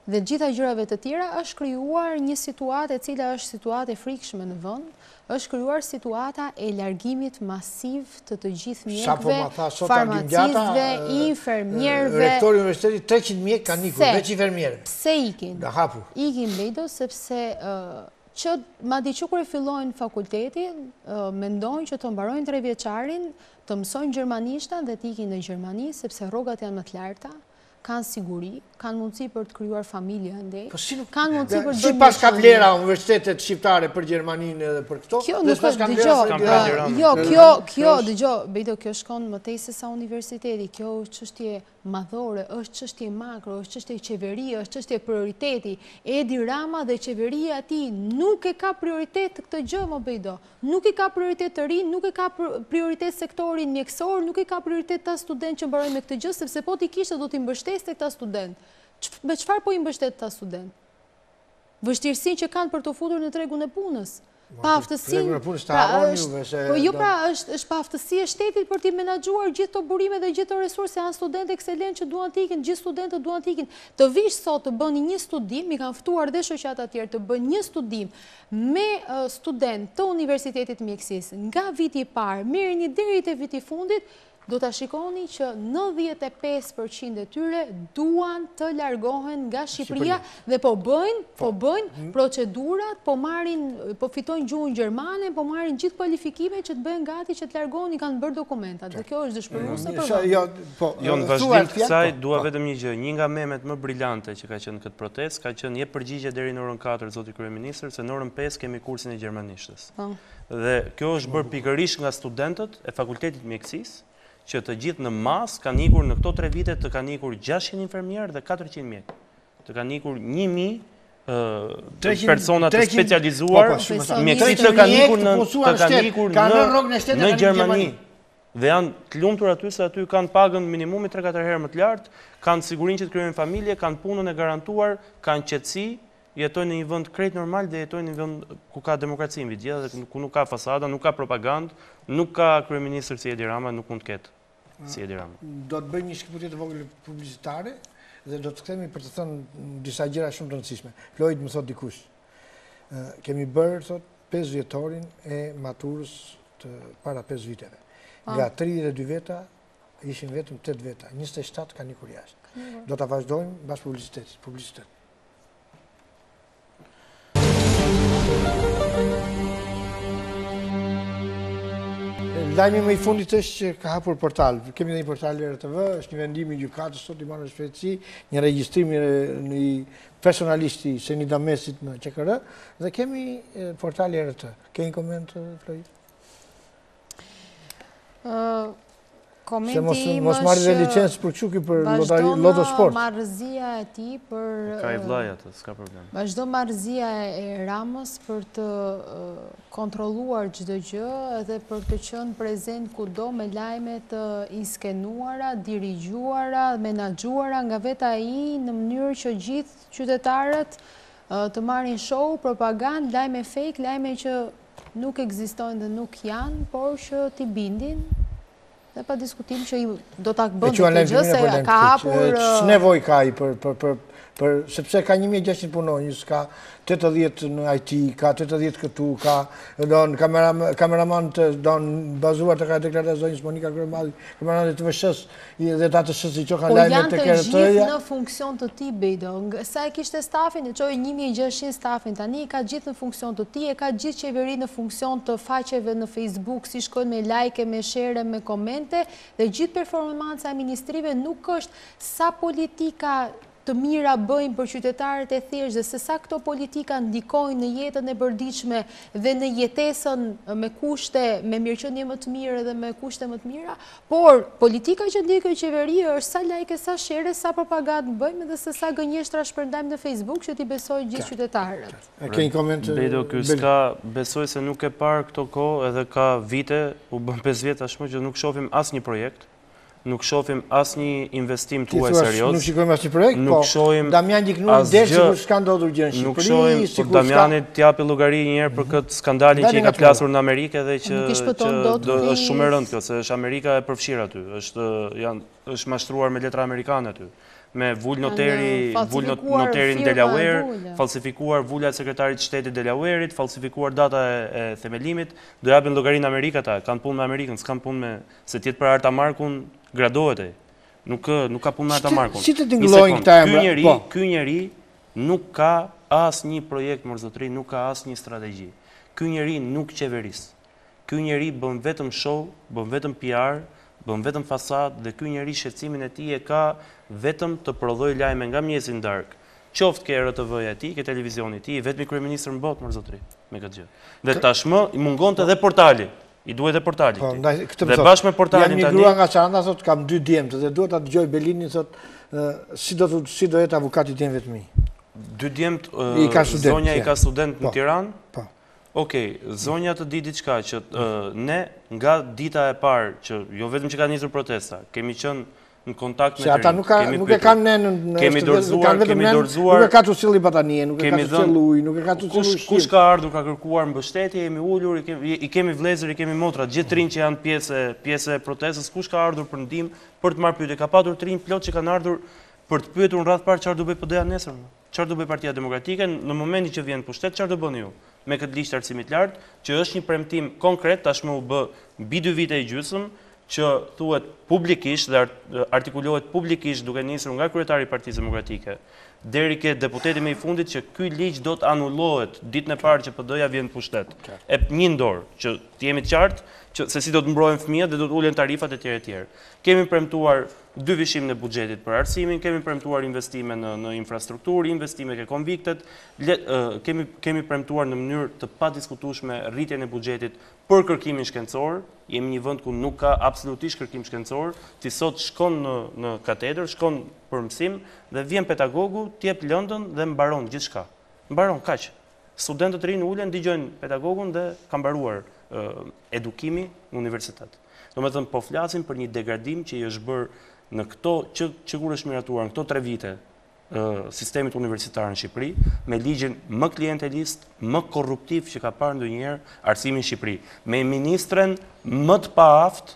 dhe gjitha gjërave të tjera, është krijuar një situatë e cila është situatë e frikshme në vend, është krijuar situata e largimit masiv të gjithë mjekëve, farmacistëve, infermierëve. Rektori i universitetit 300 mjekë kanë ikur, veç infermierë. Pse ikin? Nga hapur. Ikin Bedo sepse që madje që kur e fillojnë fakultetin, mendojnë që të mbarojnë 3 vjeçarin, të mësojnë gjermanishtan dhe të ikin në Gjermani, sepse rrogat janë më të larta, kanë siguri, kanë mundësi për të krijuar familje andej. Kanë mundësi për të si pas ka vlera universitetet shqiptare për Gjermaninë edhe për këto? Kjo nuk është dëgjoj, Bedo, kjo shkon më tej se sa universiteti, kjo është çështje madhore, është çështje makro, është çështje qeverie, është çështje prioriteti. Edi Rama dhe qeveria e tij nuk e ka prioritet këtë gjë, më Bedo. Nuk i ka prioritet të rinj, nuk e ka prioritet sektorin mjekësor, nuk i ka prioritet ta student që mbarojnë me këtë gjë, sepse po t'i kishte do t'i mbështeste këta student. Me çfarë po i mbështet këta student? Vështirësinë që kanë për të futur në tregun e punës. Pa aftësinë, është pa aftësi e shtetit për t'i menaxhuar gjithë të burime dhe gjithë të resurse, janë studentë ekselent që duan t'ikin, gjithë studentët duan t'ikin. Të vish sot të bëni një studim, mi kanë ftuar dhe shoqata të tjerë të bëni një studim me student të Universitetit Mjekësisë nga viti i parë, merrni deri te viti i fundit, do të shikoni që 95% e tyre duan të largohen nga Shqipëria dhe po bëjnë procedurat, po fitojnë gjuhën gjermane, po marrin gjithë kualifikime që të bëjnë gati që të largohen, i kanë bërë dokumentat. Dhe kjo është dëshpëruese për vend. Jo, në vazhdim të kësaj dua vetëm një gjë. Një nga memet më brillante që ka qenë këtë protestë ka qenë jep përgjigje deri në orën 4 zoti kryeministër, se në orën 5 kemi kursin e gjermanishtës. Dhe kjo është bërë pikërisht nga studentët e Fakultetit Mjekësisë, që të gjithë në mas kanë ikur në këto 3 vite të kanë ikur 600 infermierë dhe 400 mjek. Të kanë ikur 1000 persona të specializuar, mjekësit të kanë ikur në Gjermani. Dhe janë të lumtur aty se aty kanë pagën minimumi 3-4 herë më të lartë, kanë sigurinë që të krijojnë familje, kanë punën e garantuar, kanë qetësi, jetojnë në një vend krejt normal dhe jetojnë në një vend ku ka demokraci mbi gjithë dhe ku nuk ka fasada, nuk ka propagandë, nuk ka kryeministër si Edi Rama, nuk mund të ketë si Edi Rama. Do të bëjmë një shkëputje të vogël publicitare dhe do të kthehemi për të thënë disa gjëra shumë të rëndësishme. Floyd më thot dikush. Kemi bërë thot 5 dhjetorin e maturës të para 5 viteve. Nga 32 veta ishin vetëm 8 veta, 27 kanë ikur jashtë. Do ta vazhdojmë pas publicitet. Lajmi më i fundit është që ka hapur portal. Kemi dhe një portal RTV, është një vendim i gjykatës sot i marrë shpejtësi, një regjistrim në i personalisti Senida Mesit në QKR dhe kemi portal RTV. Ke një koment, Floyd? Se mos marrë dhe licencë për Quki për Loto Sport. Marrëzia e ti për... Ka i vlaja të, s'ka problem. Vazhdo marrëzia e Ramës për të kontroluar çdo gjë edhe për të qenë prezent kudo me lajme të inskenuara, dirigjuara, menaxhuara nga vetë ai në mënyrë që gjithë qytetarët të marrin show, propagandë, lajme fake, lajme që nuk ekzistojnë dhe nuk janë, por që t'i bindin. Dhe pa diskutim që do t'a bëndë të gjë se ka hapur... S'nevoj ka i sepse ka 1600 punonjës, ka 80 në IT, ka 80 këtu, ka kameraman të bazuar të ka deklarat zonjës Monika Grëmalli, kameraman të vëshës dhe ta të shësi që kanë lajme të kërë të Po janë të gjithë në funksion të ti, Bejdo. Sa e kishte stafin, e qoj 1600 stafin tani, ka gjithë në funksion të ti, e ka gjithë qeveri në funksion të faqeve në Facebook, si shkojnë me like, me share, me komente, dhe gjithë performanca e ministrive nuk është sa politika të mira bëjmë për qytetarët e thjeshtë dhe se sa këto politika ndikojnë në jetën e përditshme dhe në jetesën me kushte, me mirëqenie më të mirë dhe me kushte më të mira, por politika që ndikojnë qeveri është sa like, sa share, sa propagandë bëjmë dhe se sa gënjeshtra shpërndajmë në Facebook që t'i besojnë gjithë qytetarët. Ke një koment? Bedo, ky s'ka besoj se nuk e parë këto kohë edhe ka vite, u bën 5 vjet tashmë që nuk shohim asnjë projekt. Nuk shohim asnjë investim tuaj serioz. Nuk shikojmë asnjë projekt, nuk shohim Damian Gjiknuri del sikur s'ka ndodhur gjë në Shqipëri. Nuk shohim, po Damiani t'japi llogari një herë për këtë skandalin që i ka plasur në Amerikë dhe që është shumë e rëndë kjo, se është Amerika e përfshirë aty, është mashtruar me letra amerikane aty. Me vull noterin Delaware, falsifikuar vulla e sekretarit shtetit Delawareit, falsifikuar data e themelimit, do japin llogarinë në Amerikë ata, kanë punë me Amerikën, s'kan punë me se tjetë për Artamarkun gradohet ai. Nuk ka punë me Artamarkun. Si të tingëllojnë këta emra? Ky njeri nuk ka asnjë projekt mërzotri, nuk ka asnjë strategji. Ky njeri nuk qeveris. Ky njeri bën vetëm show, bën vetëm PR, bën vetëm fasad dhe ky njeri shqetësimin e tij e ka vetëm të prodhoj lajme nga mjesi darkë. Qoftë ke RTV-ja e tij, ke televizioni i tij, vetëm kryeministër në botë mërzotri me këtë gjë. Dhe tashmë i mungonte edhe portali. I duhet edhe portali. Dhe bashkë me portalin tani. Jam migruar nga Çaranda, thot kam 2 djemtë dhe duhet ta dëgjoj Belinin, thot si do jetë avukati tim vetëm. 2 djemtë, zonja i ka student në Tiranë? Po. Okej, zonja të di diçka që ne nga dita e parë që jo vetëm që ka nisur protesta, kemi qenë në kontakt me të rinj. Se ata nuk e kanë ne kemi dorëzuar, nuk e ka të silli batanie, nuk e ka të silli ujë, nuk e ka të silli ushqim. Kush ka ardhur ka kërkuar mbështetje, jemi ulur, i kemi vëllezër, i kemi motra, gjithë të rinj që janë pjesë e protestës, kush ka ardhur për ndihmë, për të marrë pyetje, ka patur të rinj plot që kanë ardhur për të pyetur në radh parë çfarë do bëj PD-ja nesër. Çfarë do bëj Partia Demokratike në momentin që vjen pushtet, çfarë do bëni ju? Me këtë ligj të arsimit lart, që është një premtim konkret, tashmë u bë mbi 2 vite e gjysmë, që thuhet publikisht dhe artikulohet publikisht duke nisur nga kryetari i Partisë Demokratike deri ke deputeti më i fundit që ky ligj do të anullohet ditën e parë që PD-ja vjen në pushtet. E një dorë që të jemi të qartë që se si do të mbrohen fëmijët dhe do të ulen tarifat e tjera. Kemi premtuar 2 vishim në buxhetit për arsimin, kemi premtuar investime në infrastrukturë, investime ke konviktet, kemi premtuar në mënyrë të padiskutueshme rritjen e buxhetit për kërkimin shkencor. Jemi një vend ku nuk ka absolutisht kërkim shkencor, ti sot shkon në katedër, shkon për mësim dhe vjen pedagogu, t'jep lëndën dhe mbaron gjithçka. Mbaron kaq. Studentët e rinë ulen, dëgjojnë pedagogun dhe ka mbaruar edukimi në universitet. Domethënë po flasim për një degradim që i është bërë në këto që kur është miratuar në këto 3 vite sistemit universitar në Shqipëri, me ligjin më klientelist, më korruptiv që ka parë ndonjëherë arsimi në Shqipëri, me ministren më të paaft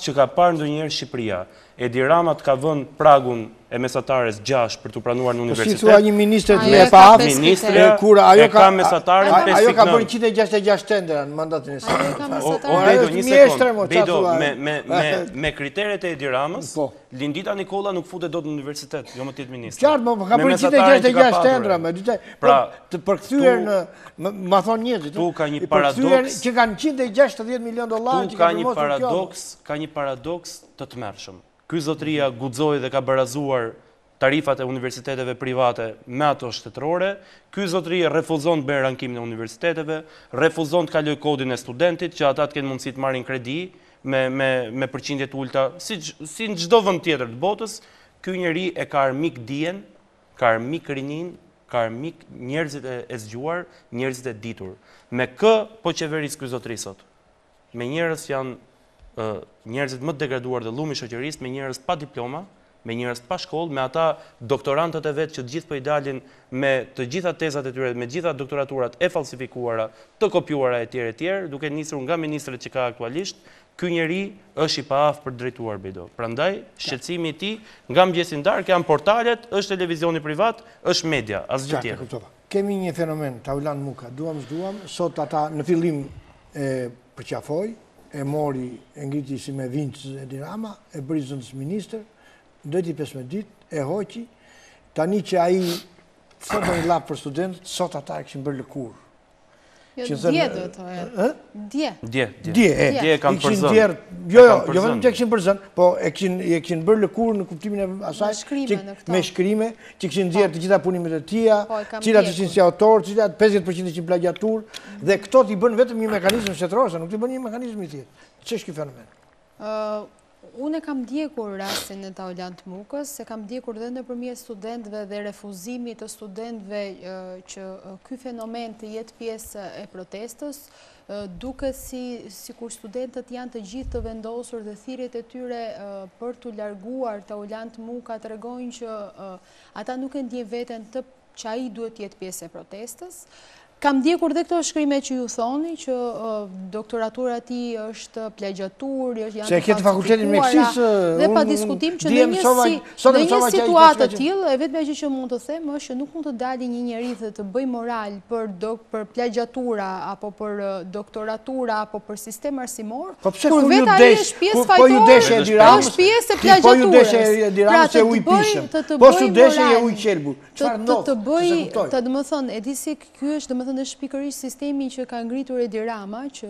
që ka parë ndonjëherë Shqipëria. Edi Rama ka vënë pragun e mesatares 6 për të pranuar në universitet. Si thua një ministre të me paaft, ajo ka mesataren 5.9. Ajo ka bërë 166 tendera në mandatin e saj. Ajo ka Bedo, një sekond. Bedo, me kriteret e Edi Ramës, Lindita Nikola nuk futet dot në universitet, jo më të jetë ministre. Qartë, më ka bërë 166 tendera, me dyte, të përkthyer në, ma thonë njerëzit, tu ka një paradoks, që kanë $160 milion që ka një paradoks të tmerrshëm. Ky zotëria guxoi dhe ka barazuar tarifat e universiteteve private me ato shtetërore. Ky zotëria refuzon të bëjë rankimin e universiteteve, refuzon të kalojë kodin e studentit, që ata të kenë mundësi të marrin kredi me përqindje të ulta, si në çdo vend tjetër të botës. Ky njeri e ka armik dijen, ka armik rinin, ka armik njerëzit e zgjuar, njerëzit e ditur. Me kë po qeveris ky zotëri sot? Me njerëz që janë njerëzit më degraduar dhe llumi i shoqërisë, me njerëz pa diploma, me njerëz pa shkollë, me ata doktorantët e vet që të gjithë po i dalin me të gjitha tezat e tyre, me gjitha doktoraturat e falsifikuara, të kopjuara etj, duke nisur nga ministret që ka aktualisht. Ky njeri është i paaft për drejtuar Bedo. Prandaj shqetësimi i tij nga mëngjesi darkë janë portalet, është televizioni privat, është media, asgjë tjetër. Kemi një fenomen, Taulan Muka, duam, sot ata në fillim përqafoi, e mori, e ngriti si me vinç Edi Rama, e bëri zëndës ministër, ndëti 15 ditë, e hoqi, tani që ai thotë një lapë për studentët, sot ata e këshin bërë lëkurë. Jo, dje do të thonë. Dje kanë përzën. Jo vetëm që këshin përzën, po e këshin bërë lëkurë në kuptimin e asaj, me shkrime, që këshin djerë të gjitha punimet e tia, cilat ishin si autor, cilat 50% ishin plagjatur, dhe këto t'i bën vetëm një mekanizëm shtetëror, se nuk t'i bën një mekanizëm i tjetër. Ç'është ky fenomen? Unë kam ndjekur rastin e Taulan Mukës, se kam ndjekur dhe nëpërmjet studentëve dhe refuzimit të studentëve që ky fenomen të jetë pjesë e protestës, duket sikur studentët janë të gjithë të vendosur dhe thirrjet e tyre për t'u larguar Taulan Muka tregojnë që ata nuk e ndjejnë veten që ai duhet të jetë pjesë e protestës. Kam ndjekur dhe këto shkrime që ju thoni, që doktoratura ti është plagjatur, se ke të fakultetin Meksikë, dhe pa diskutim që në një situatë të tillë, e vetmja gjë që mund të them është që nuk mund të dalë një njerëz të bëj moral për plagjatura apo për doktoratura apo për sistem arsimor, kur vetë ai është pjesë fajtore, është pjesë e plagjaturës. Po su deshe e ujë qelbur. Të bëj, domethënë, e di si ky është, domethënë është pikërisht sistemi që ka ngritur Edi Rama, që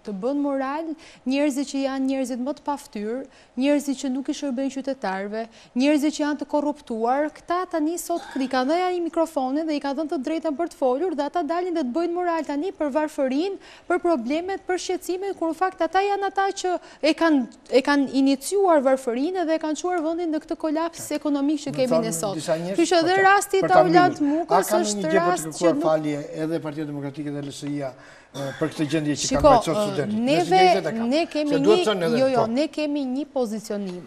të bën moral njerëzit që janë njerëzit më të paftyr, njerëzit që nuk i shërbejnë qytetarëve, njerëzit që janë të korruptuar, këta tani sot i ka dhënë ai mikrofonin dhe i ka dhënë të drejtën për të folur dhe ata dalin dhe të bëjnë moral tani për varfërinë, për problemet, për shqetësimet, kur në fakt ata janë ata që e kanë iniciuar varfërinë dhe e kanë çuar vendin në këtë kolaps ekonomik që kemi ne sot. Kështu që edhe rasti Taulan Mukës është rast që edhe Partia Demokratike dhe LSI-ja për këtë gjendje që kanë bërë studentit. Ne kemi një pozicionim.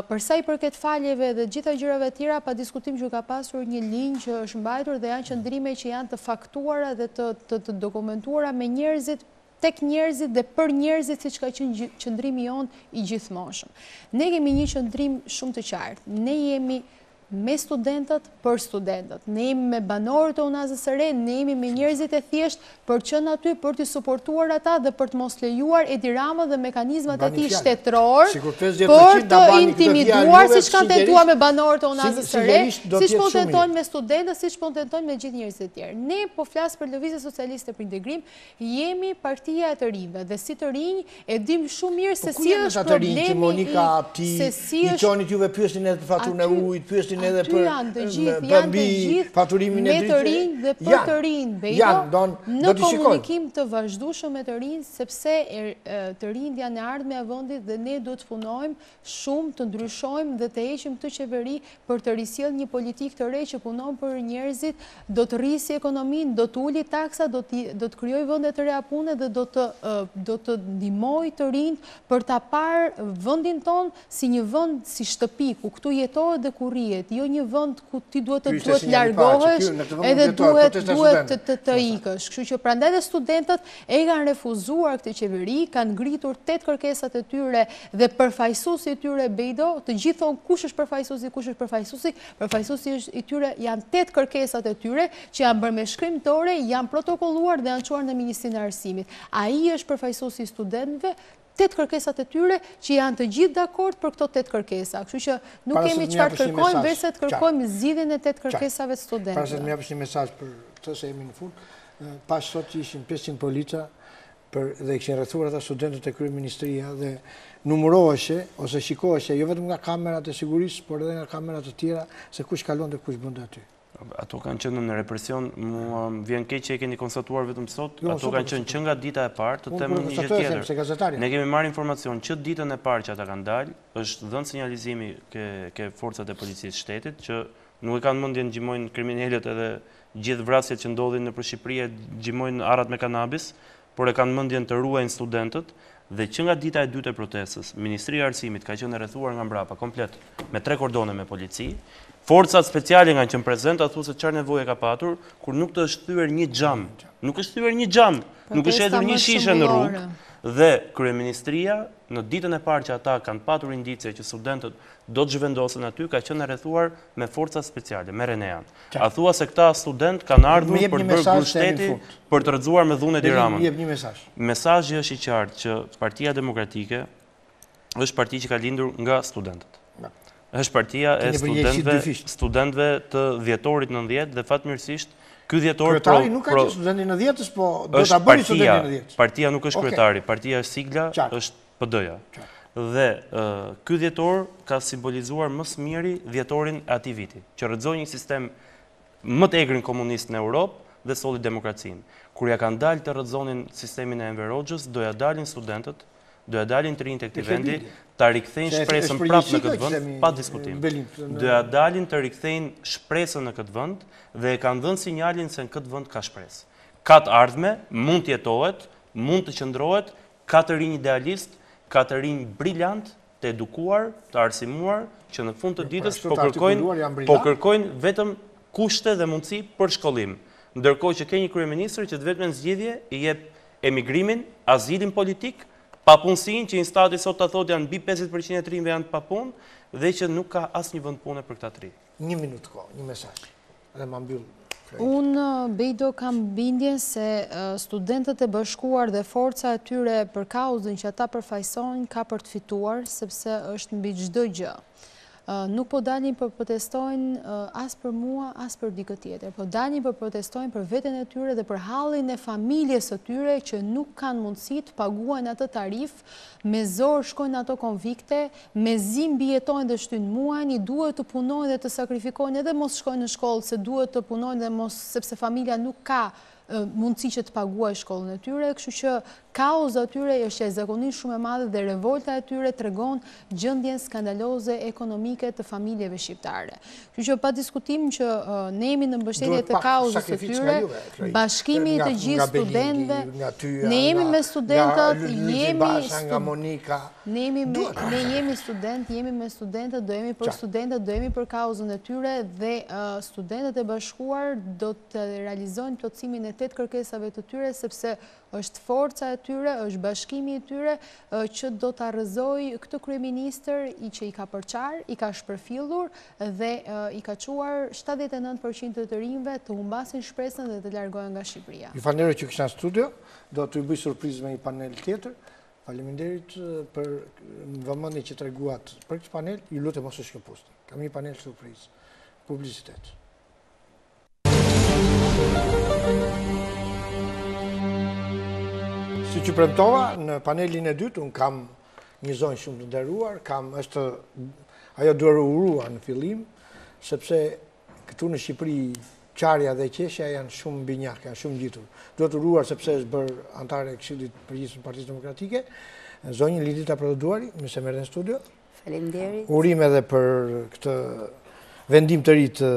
Për sa i përket faljeve dhe gjitha gjërave tjera, pa diskutim që ka pasur një linjë që është mbajtur dhe janë qëndrime që janë të faktuara dhe të dokumentuara me njerëzit, tek njerëzit dhe për njerëzit, siç ka qenë qëndrimi jonë i gjithmoshëm. Ne kemi një qëndrim shumë të qartë. Ne jemi me studentët për studentët. Ne jemi me banorët e unazës së re, ne jemi me njerëzit e thjesht për qenë aty për të suportuar ata dhe për të mos lejuar Edi Rama dhe mekanizmat e tij shtetëror për të intimiduar siç kanë tentuar me banorët e unazës së re, siç po tentojnë me studentët, siç po tentojnë me gjithë njerëzit e tjerë. Ne po flas për Lëvizjen Socialiste për Integrim, jemi partia e të rinjve dhe si të rinj e dim shumë mirë se si është problemi se si është çonit juve pyesnin edhe për faturën e ujit, pyesnin edhe për janë të gjithë faturimin e me të rinj dhe për të rinj, Bejdo, në komunikim të vazhdueshëm me të rinj, sepse të rinjt janë e ardhmja e vendit dhe ne duhet të punojmë shumë, të ndryshojmë dhe të heqim këtë qeveri për të risjellë një politikë të re që punon për njerëzit, do të rrisi ekonominë, do të uli taksa, do të krijojë vende të reja pune dhe do të ndihmojë të rinjt për ta parë vendin ton si një vend si shtëpi ku këtu jetohet dhe ku rrihet, jo një vend ku ti duhet të largohesh edhe duhet të ikësh. Kështu që prandaj dhe studentët e kanë refuzuar këtë qeveri, kanë ngritur 8 kërkesat e tyre dhe përfaqësuesi i tyre Bejdo, të gjithë thonë kush është përfaqësuesi, kush është përfaqësuesi, përfaqësuesi i tyre janë 8 kërkesat e tyre që janë bërë me shkrimtore, janë protokolluar dhe janë çuar në Ministrinë e Arsimit. Ai është përfaqësuesi i studentëve, 8 kërkesat e tyre që janë të gjithë dakord për këto 8 kërkesa. Kështu që nuk kemi çfarë të kërkojmë, veçse të kërkojmë zgjidhjen e 8 kërkesave të studentëve. Para se të më japësh një mesazh për këtë se jemi në fund, pas sot që ishin 500 polica dhe kishin rrethuar ata studentët e kryeministria dhe numëroheshe ose shikoheshe jo vetëm nga kamerat e sigurisë, por edhe nga kamerat të tjera se kush kalon dhe kush bënte aty. Ato kanë qenë në represion, mua vjen keq që e keni konstatuar vetëm sot, ato kanë qenë që nga dita e parë, të them një gjë tjetër. Ne kemi marrë informacion që ditën e parë që ata kanë dalë, është dhënë sinjalizimi ke forcat e policisë shtetit që nuk e kanë mendje ndihmojnë kriminalët edhe gjithë vrasjet që ndodhin nëpër Shqipëri, ndihmojnë arrat me kanabis, por e kanë mendjen të ruajnë studentët. Dhe që nga dita e dytë e protestës, Ministria e Arsimit ka qenë rrethuar nga mbrapa komplet me 3 kordone me polici. Forcat speciale kanë qenë prezente, thu se çfarë nevoje ka patur, kur nuk të është thyer një xham. Nuk është thyer një xham, nuk është hedhur një shishe në rrugë. Dhe kryeministria në ditën e parë që ata kanë patur indicie që studentët do të zhvendosen aty, ka qenë rrethuar me forca speciale, me Renean. A thua se këta student kanë ardhur për të bërë mbështetje për të rrëzuar me dhunë Edi Ramën. Jep një mesazh. Mesazhi është i qartë që Partia Demokratike është parti që ka lindur nga studentët. Është partia e studentëve të dhjetorit 90 dhe fatmirësisht ky dhjetor kryetari nuk ka qenë studenti 90-s, po do ta bëni studenti 90. Partia nuk është kryetari, partia është sigla, është PD-ja. Dhe ky dhjetor ka simbolizuar më së miri dhjetorin e atij viti, që rrëzoi një sistem më të egrin komunist në Europë dhe solli demokracinë. Kur ja kanë dalë të rrëzonin sistemin e Enver Hoxhës, do ja dalin studentët, do ja dalin të rinjt e këtij vendi, ta rikthejnë shpresën prapë në këtë vend, pa diskutim. Do ja dalin të rikthejnë shpresën në këtë vend dhe e kanë dhënë sinjalin se në këtë vend ka shpresë. Ka të ardhme, mund të jetohet, mund të qëndrohet, ka të rinj idealist, ka të rinj briljant, të edukuar, të arsimuar, që në fund të ditës po kërkojnë vetëm kushte dhe mundësi për shkollim. Ndërkohë që ke një kryeministër që vetëm në zgjidhje i jep emigrimin, azilin politik, papunësinë që Instati sot ta thotë janë mbi 50% e të rinjve janë të papunë dhe që nuk ka asnjë vend pune për këta të rinj. Një minutë kohë, një mesazh. Dhe ma mbyll. Unë, Bejdo, kam bindjen se studentët e bashkuar dhe forca e tyre për kauzën që ata përfaqësojnë ka për të fituar, sepse është mbi çdo gjë. Nuk po dalin për protestojnë as për mua, as për dikë tjetër. Po dalin për protestojnë për veten e tyre dhe për hallin e familjes së tyre që nuk kanë mundësi të paguajnë atë tarif, me zor shkojnë ato konvikte, me zi mbijetojnë dhe shtynë muajin, duhet të punojnë dhe të sakrifikojnë edhe mos shkojnë në shkollë, se duhet të punojnë dhe mos sepse familja nuk ka mundësi që të paguaj shkollën e tyre, kështu që kauza e tyre është jashtëzakonisht shumë e madhe dhe revolta e tyre tregon gjendjen skandaloze ekonomike të familjeve shqiptare. Kështu që pa diskutim që ne jemi në mbështetje të kauzës së tyre, bashkimi i të gjithë studentëve, ne jemi me studentët, ne jemi me studentët, do jemi për studentët, do jemi për kauzën e tyre dhe studentët e bashkuar do të realizojnë plotësimin e realitet kërkesave të tyre, sepse është forca e tyre, është bashkimi i tyre që do të arrëzoj këtë kryeministër që i ka përqar, i ka shpërfillur dhe i ka quar 79% të rinjve të humbasin shpresën dhe të largohen nga Shqipëria. Ju falenderoj që kisha në studio, do të ju bëj surprizë me një panel tjetër. Faleminderit për vëmendjen që treguat për këtë panel, ju lutem mos e shkëputni. Kam një panel surprizë. Publicitet. Si që premtova, në panelin e dytë, unë kam një zonjë shumë të nderuar, ajo duhet urua në fillim, sepse këtu në Shqipëri qarja dhe qeshja janë shumë binjak, janë shumë gjitur. Duhet uruar sepse është bërë antare e Këshillit Përgjithshëm të Partisë Demokratike. Zonjë Lidita Prododuari, mirë se merrni në studio. Faleminderit. Urim edhe për këtë vendim të ri të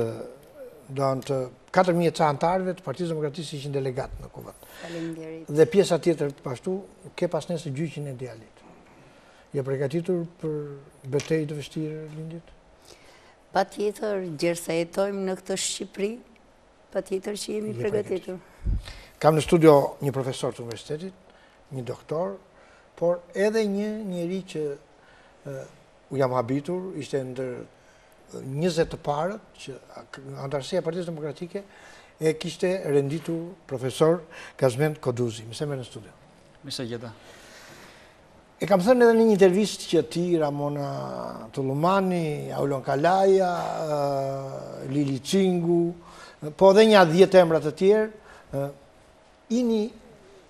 4.000 antarëve të Partisë Demokratike ishin delegat në Kuvat. Faleminderit. Dhe pjesa tjetër pashtu ke pas nesër gjyqin e djalit. Je përgatitur për betejë të vështirë, Lindit? Patjetër, gjersa jetojmë në këtë Shqipëri, patjetër që jemi përgatitur. Kam në studio një profesor të universitetit, një doktor, por edhe një njeri që u jam habitur, ishte ndër 20 të parët që antarësia e Partisë Demokratike e kishte renditur profesor Kazment Koduzi. Mëse me në studio. Mëse gjeta. E kam thënë edhe në një intervist që ti, Ramona Tullumani, Aulon Kalaja, Lili Cingu, po edhe një 10 emrat të tjerë,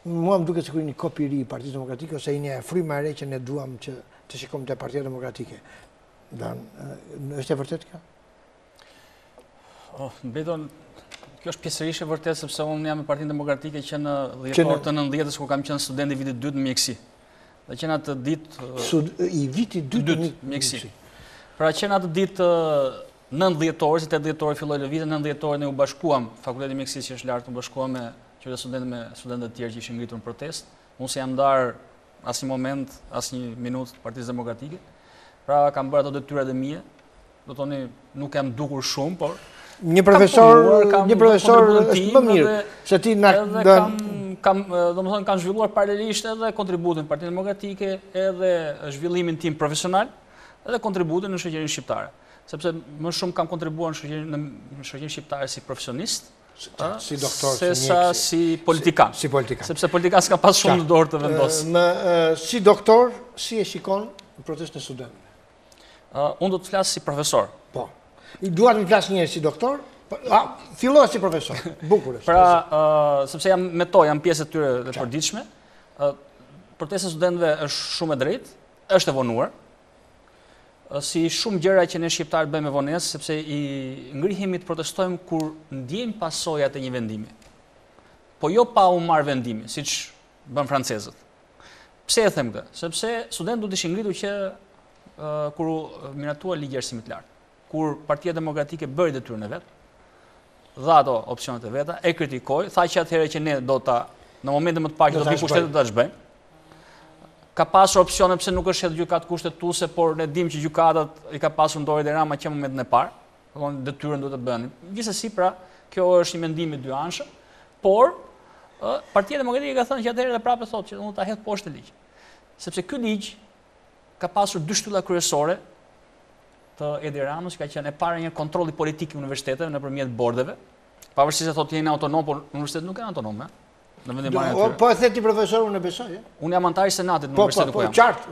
mua më duke sikur një kopiri i Partisë Demokratike, ose një fryma e re që ne duam që të shikom të Partia Demokratike. Është e vërtet kjo? Beton, kjo është pjesërisht e vërtet, sepse unë jam me Partinë Demokratike që në dhjetor të 90-s, ku kam qenë student i vitit 2 në mjekësi. Dhe qenë atë ditë... I vitit 2 në mjekësi. Pra qenë atë ditë 9 dhjetorë, si 8 dhjetorë filloj lëvizje, 9 dhjetorë ne u bashkuam, Fakulteti Mjekësisë që është lartë, u bashkuam me qytet studentët me studentët tjerë që ishin ngritur në protestë. Unë se jam ndarë asnjë moment, asnjë minutë të Partisë Demokratike. Pra kam bërë ato detyrat e mia. Do thoni nuk jam dukur shumë, por një profesor është më mirë se ti kam zhvilluar paralelisht edhe kontributin në Partinë Demokratike, edhe zhvillimin tim profesional, edhe kontributin në shoqërinë shqiptare. Sepse më shumë kam kontribuar në shoqërinë shqiptare si profesionist, si doktor, sesa si politikan. Sepse politikan s'ka pas shumë në dorë të vendosë. Si doktor, si e shikon në protestën e studentëve? Unë do të flas si profesor. Po. Duat të flas një si doktor? Fillohet si profesor. Bukur është. Pra, sepse jam me to, jam pjesë e tyre të përditshme. Protesta e studentëve është shumë e drejtë, është e vonuar. Si shumë gjëra që ne shqiptarët bëjmë me vonesë, sepse i ngrihemi të protestojmë kur ndjejmë pasojat e një vendimi. Po jo pa u marrë vendimi, siç bën francezët. Pse e them këtë? Sepse studentët duhet të ishin ngritur që kur u miratua ligji i arsimit lart, kur Partia Demokratike bëri detyrën e vet, dha ato opsionet e veta, e kritikoi, tha që atëherë që ne do ta në momentin më të parë që do të vi kushtetet ta zhbëjmë. Ka pasur opsione pse nuk është edhe gjykatë kushtetuese, por ne dimë që gjykatat i ka pasur në dorë Edi Rama që në momentin e parë, domthonë detyrën duhet të bënin. Gjithsesi, pra, kjo është një mendim i dyanshëm, por Partia Demokratike ka thënë që atëherë edhe prapë thotë që unë ta hedh poshtë ligj. Sepse ky ligj ka pasur 2 shtylla kryesore të Edi Ramës, që ka qenë e para një kontrolli politik i universiteteve nëpërmjet bordeve, pavarësisht se thotë jeni autonom, por universitetet nuk janë autonome. Po e theti profesor, unë e besoj. Unë jam antar i senatit në universitetin ku jam. Po qartë.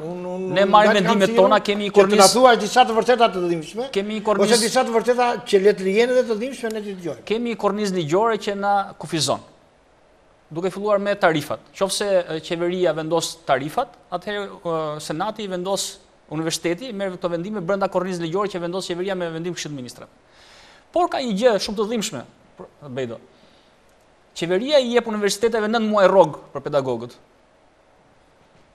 Ne marrim mendimet tona, kemi një kornizë. Që të na thuash disa të vërteta të dhimbshme. Kemi një kornizë. Ose disa të vërteta që le të lihen edhe të dhimbshme ne të dëgjojmë. Kemi një kornizë ligjore që na kufizon. Duke filluar me tarifat. Qofse qeveria vendos tarifat, atëherë senati vendos universiteti merr këto vendime brenda kornizës ligjore që vendos qeveria me vendim Këshillit të Ministrave. Por ka një gjë shumë të dhimbshme, Bejdo. Qeveria i jep universiteteve 9 muaj rrogë për pedagogët.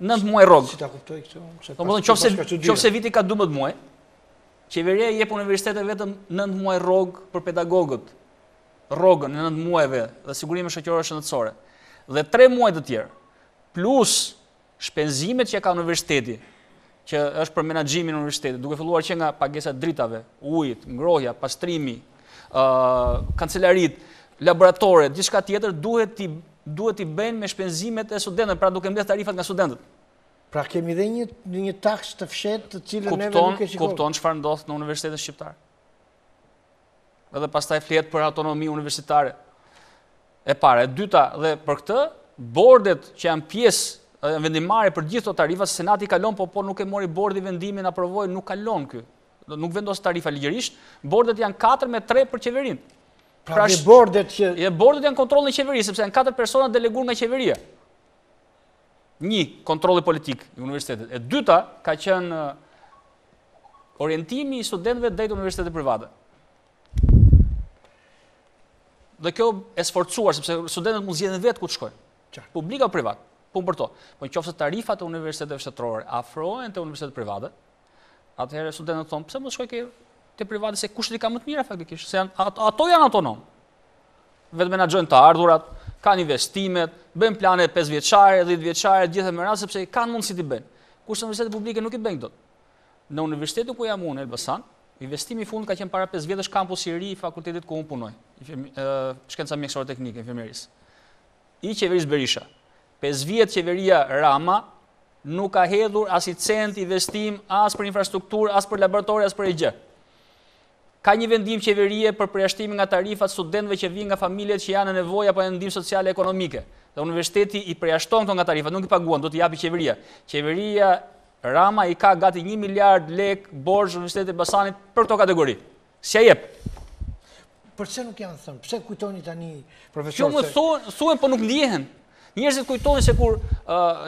9 muaj rrogë. Si ta kuptoj këtë? Domethënë qofse viti ka 12 muaj, qeveria i jep universiteteve vetëm 9 muaj rrogë për pedagogët. Rrogën në 9 muajve dhe sigurime shoqërore shëndetësore. Dhe 3 muaj të tjerë, plus shpenzimet që ka universiteti, që është për menaxhimin e universitetit, duke filluar që nga pagesa dritave, ujit, ngrohja, pastrimi, kancelarit, laboratore, diçka tjetër, duhet t'i bëjnë me shpenzimet e studentëve, pra duke mbledh tarifat nga studentët. Pra kemi dhe një taks të fshetë të cilën neve nuk e shikojmë. Kupton çfarë ndodh në universitetet shqiptare. Edhe pastaj flet për autonomi universitare. E para, e dyta, dhe për këtë, bordet që janë pjesë vendimare për gjithë këto tarifa, Senati kalon, po nuk e mori bordi vendimin, aprovoi, nuk kalon ky. Nuk vendos tarifa ligjërisht, bordet janë 4 me 3 për qeverinë. Pra bordet janë kontroll në qeveri, sepse janë 4 persona deleguar nga qeveria. 1, kontrolli politik i universitetit. E dyta, ka qenë orientimi i studentëve drejt universitetet private. Dhe kjo e sforcuar, sepse studentët mund zgjedhin vetë ku të shkojnë. Publik apo privat, punë për to. Po nëse tarifat e universiteteve shtetërore afrohen te universitetet private, atëherë studentët thonë, pse mos shkoj te private se kushtet i ka më të mira faktikisht, se ato janë autonom. Vetë menaxhojnë të ardhurat, kanë investimet, bëjnë plane 5 vjeçare, 10 vjeçare, gjithë me radhë sepse kanë mundësi të bëjnë. Kurse universitetet publike nuk i bëjnë dot. Në universitetin ku jam unë, Elbasan, investimi i fundit ka qenë para 5 vjetësh kampusi i ri i fakultetit ku unë punoj, shkenca mjekësore teknike, infermierisë. I qeverisë Berisha. 5 vjet qeveria Rama nuk ka hedhur as i cent investim, as për infrastrukturë, as për laboratori, as për gjë. Ka një vendim qeverie për përjashtimin nga tarifat studentëve që vijnë nga familjet që janë në nevojë apo në ndihmë sociale e ekonomike. Dhe universiteti i përjashton këto nga tarifat, nuk i paguan, do t'i japi qeveria. Qeveria Rama i ka gati 1 miliard lek borxh Universitetit të Elbasanit për këto kategori. Si ja jep? Përse nuk janë thënë? Pse kujtoni tani profesor? Kjo më thuhen, po nuk ndihen. Njerëzit kujtonin se kur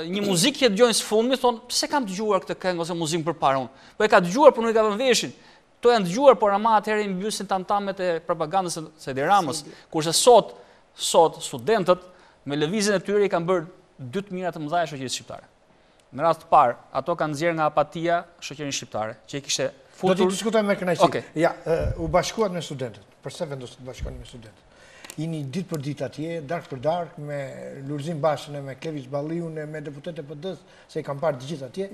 një muzikë që dëgjojnë së fundmi thonë, pse kam dëgjuar këtë këngë ose muzikë përpara unë? Po e ka dëgjuar, por nuk e ka vënë veshin. To janë dëgjuar, por ama atëherë i mbysin tamtamet e propagandës së Edi Ramës. Kurse sot studentët me lëvizjen e tyre i kanë bërë 2 të mira të mëdha e shoqërisë shqiptare. Në rast të parë, ato kanë nxjerrë nga apatia shoqërinë shqiptare, që i kishte futur. Do të diskutojmë me kënaqësi. Okay. Ja, u bashkuat me studentët. Përse vendosët të bashkoheni me studentët? Jeni ditë për ditë atje, darkë për darkë, me Lulzim Bashën, me Kleviç Balliun, me deputetë e PD-s, se i kam parë të gjithë atje.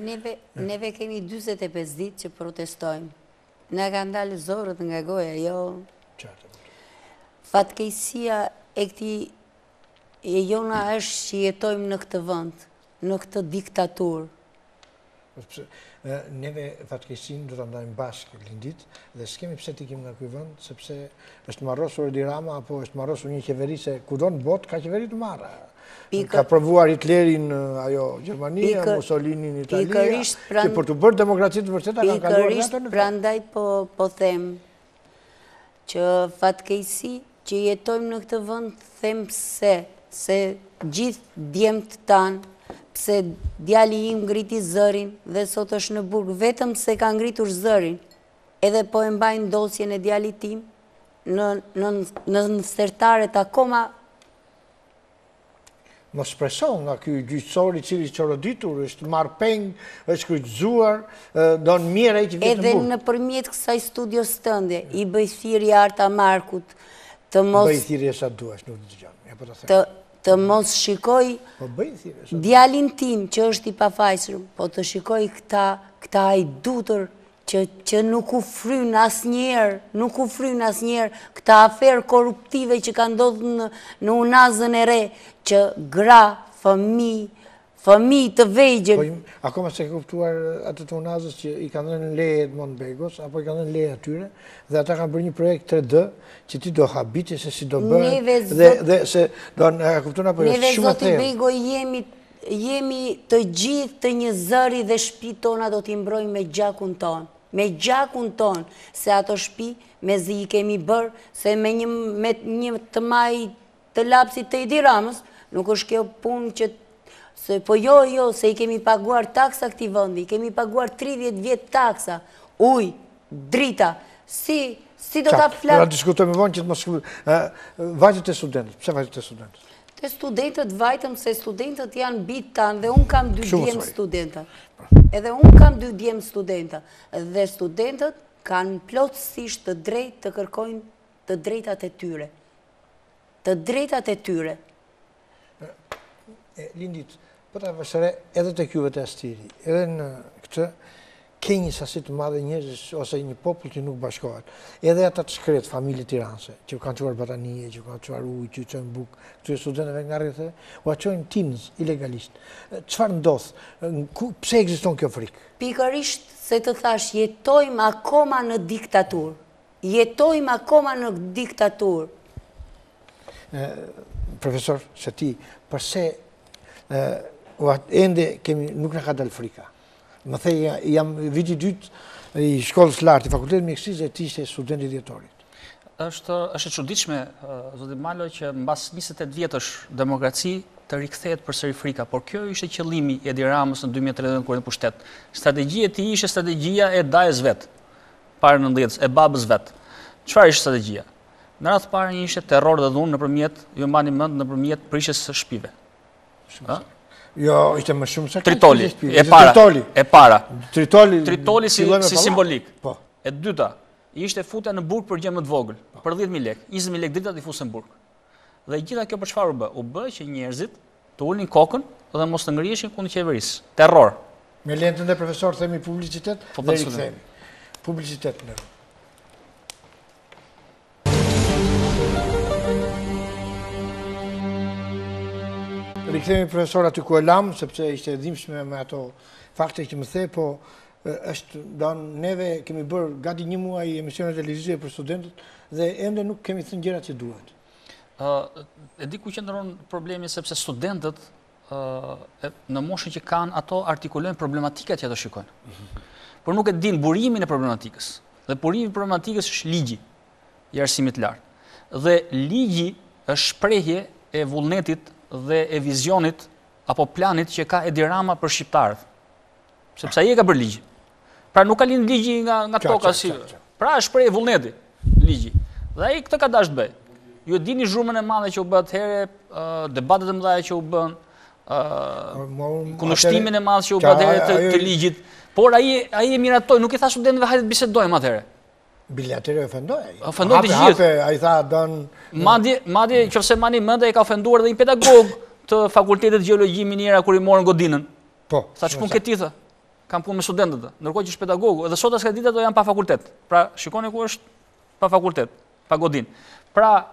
Neve kemi 45 ditë që protestojmë. Na ka ndalë zorët nga goja, jo. Fatkeqësia e këtij e jona është që jetojmë në këtë vend, në këtë diktaturë. Neve fatkeqësinë do ta ndajmë bashkë Lindit dhe s'kemi pse t'ikim nga ky vend, sepse është marrosur Edi Rama apo është marrosur një qeveri se kudo në botë ka qeveri të marra. Ka provuar Hitlerin ajo Gjermania, Mussolini në Itali, që për të bërë demokraci të vërteta kanë kaluar ato në fakt. Prandaj po them që fatkeqësi që jetojmë në këtë vend, them se gjithë djemt tanë, pse djali im ngriti zërin dhe sot është në burg, vetëm se ka ngritur zërin, edhe po e mbajnë dosjen e djalit tim në stertaret akoma. Mos preson nga ky gjyqësor i cili çoroditur, është marrë peng, është kryqëzuar, don mirë ai që vjen në burg. Edhe nëpërmjet kësaj studios tënde, i bëj thirrje Arta Markut të mos bëj thirrje sa duash, nuk dëgjon. Ja po ta them. Të mos shikoj djalin tim që është i pafajshëm, po të shikoj këta ajdutur që nuk u fryn asnjëherë, këta aferë korruptive që ka ndodhur në Unazën e Re, që gra, fëmijë të vegjël. Akoma se ke kuptuar atë të Unazës që i kanë dhënë leje Edmond Begos, apo i kanë dhënë leje atyre, dhe ata kanë bërë një projekt 3D, që ti do habiti se si do bëhet, dhe se do në kuptuar apo jo, shumë të thellë. Neve, Zoti Bego, jemi të gjithë të një zëri dhe shtëpi tona do t'i mbrojmë me gjakun ton. Me gjakun ton, se ato shtëpi me zi i kemi bërë, se me një të maj të lapsit të Edi Ramës, nuk është kjo punë që po jo, se i kemi paguar taksa këtij vendi, i kemi paguar 30 vjet taksa, ujë, drita, si do ta flas. Ne diskutojmë vonë që të mos vajtet e studentët. Pse vajtet e studentët? Te studentët vajtëm se studentët janë bitë tanë dhe unë kam 2 djemë studenta. Edhe unë kam 2 djemë studenta. Dhe studentët kanë plotësisht të drejtë të kërkojnë të drejtat e tyre. Të drejtat e tyre. Lindit, po ta vëshëre edhe të kyve të astiri, edhe në këtë, ke një sasi të madhe njerëzish ose një popull që nuk bashkohet. Edhe ata të shkret, familje tiranëse, që kanë çuar batanije, që kanë çuar ujë, që çojnë bukë, këtyre studentëve nga rreth, u çojnë tinz ilegalisht. Çfarë ndodh? Pse ekziston kjo frikë? Pikërisht se të thash, jetojmë akoma në diktaturë. Jetojmë akoma në diktaturë. Profesor, se ti, përse ende nuk na ka dalë frika? Më thej, jam viti dytë i shkollës lartë, i fakultetit mjekësisë, e ti ishte student i dhjetorit. Është e çuditshme, zoti Malo, që mbas 28 vjetësh demokraci të rikthehet përsëri frika, por kjo ishte qëllimi i Edi Ramës në 2013 kur në pushtet. Strategjia e tij ishte strategjia e dajës vet, para 90-s, e babës vet. Çfarë ishte strategjia? Në radhë parë një ishte terror dhe dhunë nëpërmjet prishjes së shtëpive. Jo, ishte më shumë se Tritoli, e para. Tritoli si simbolik. Po. E dyta, ishte futja në burg për gjë më të vogël, për 10.000 lekë, 20.000 lekë drita i fusën në burg. Dhe gjitha kjo për çfarë u bë? U bë që njerëzit të ulnin kokën dhe mos të ngriheshin kundër qeverisë. Terror. Me lentën dhe profesor themi publicitet dhe rikthehemi. Publicitet në. Rikthehemi profesor aty ku e lam, sepse ishte e dhimbshme me ato fakte që më the, po është neve kemi bërë gati 1 muaj emisione televizive për studentët dhe ende nuk kemi thënë gjërat që duhet. E di ku qëndron problemi, sepse studentët në moshën që kanë, ato artikulojnë problematikat që ato shikojnë. Por nuk e din burimin e problematikës. Dhe burimi i problematikës është ligji i arsimit të lartë. Dhe ligji është shprehje e vullnetit dhe e vizionit apo planit që ka Edi Rama për shqiptarët. Sepse ai e ka bërë ligj. Pra nuk ka lind ligji nga toka si. Pra është shprehje vullneti ligji. Dhe ai këtë ka dashur të bëj. Ju e dini zhurmën e madhe që u bë atëherë, debatet e mëdha që u bën, kundërshtimin e madh që u bë atëherë të ligjit. Por ai e miratoi, nuk i tha studentëve hajde të bisedojmë atëherë. Bile atëherë ofendoi. Ofendoi të gjithë. Ai tha don madje nëse mani mend ai ka ofenduar edhe një pedagog të Fakultetit Gjeologji Miniera kur i morën godinën. Po. Sa ç'pun ke ti tha? Kam punë me studentët, ndërkohë që është pedagogu, edhe sot as ka ditë ato janë pa fakultet. Pra shikoni ku është pa fakultet, pa godinë. Pra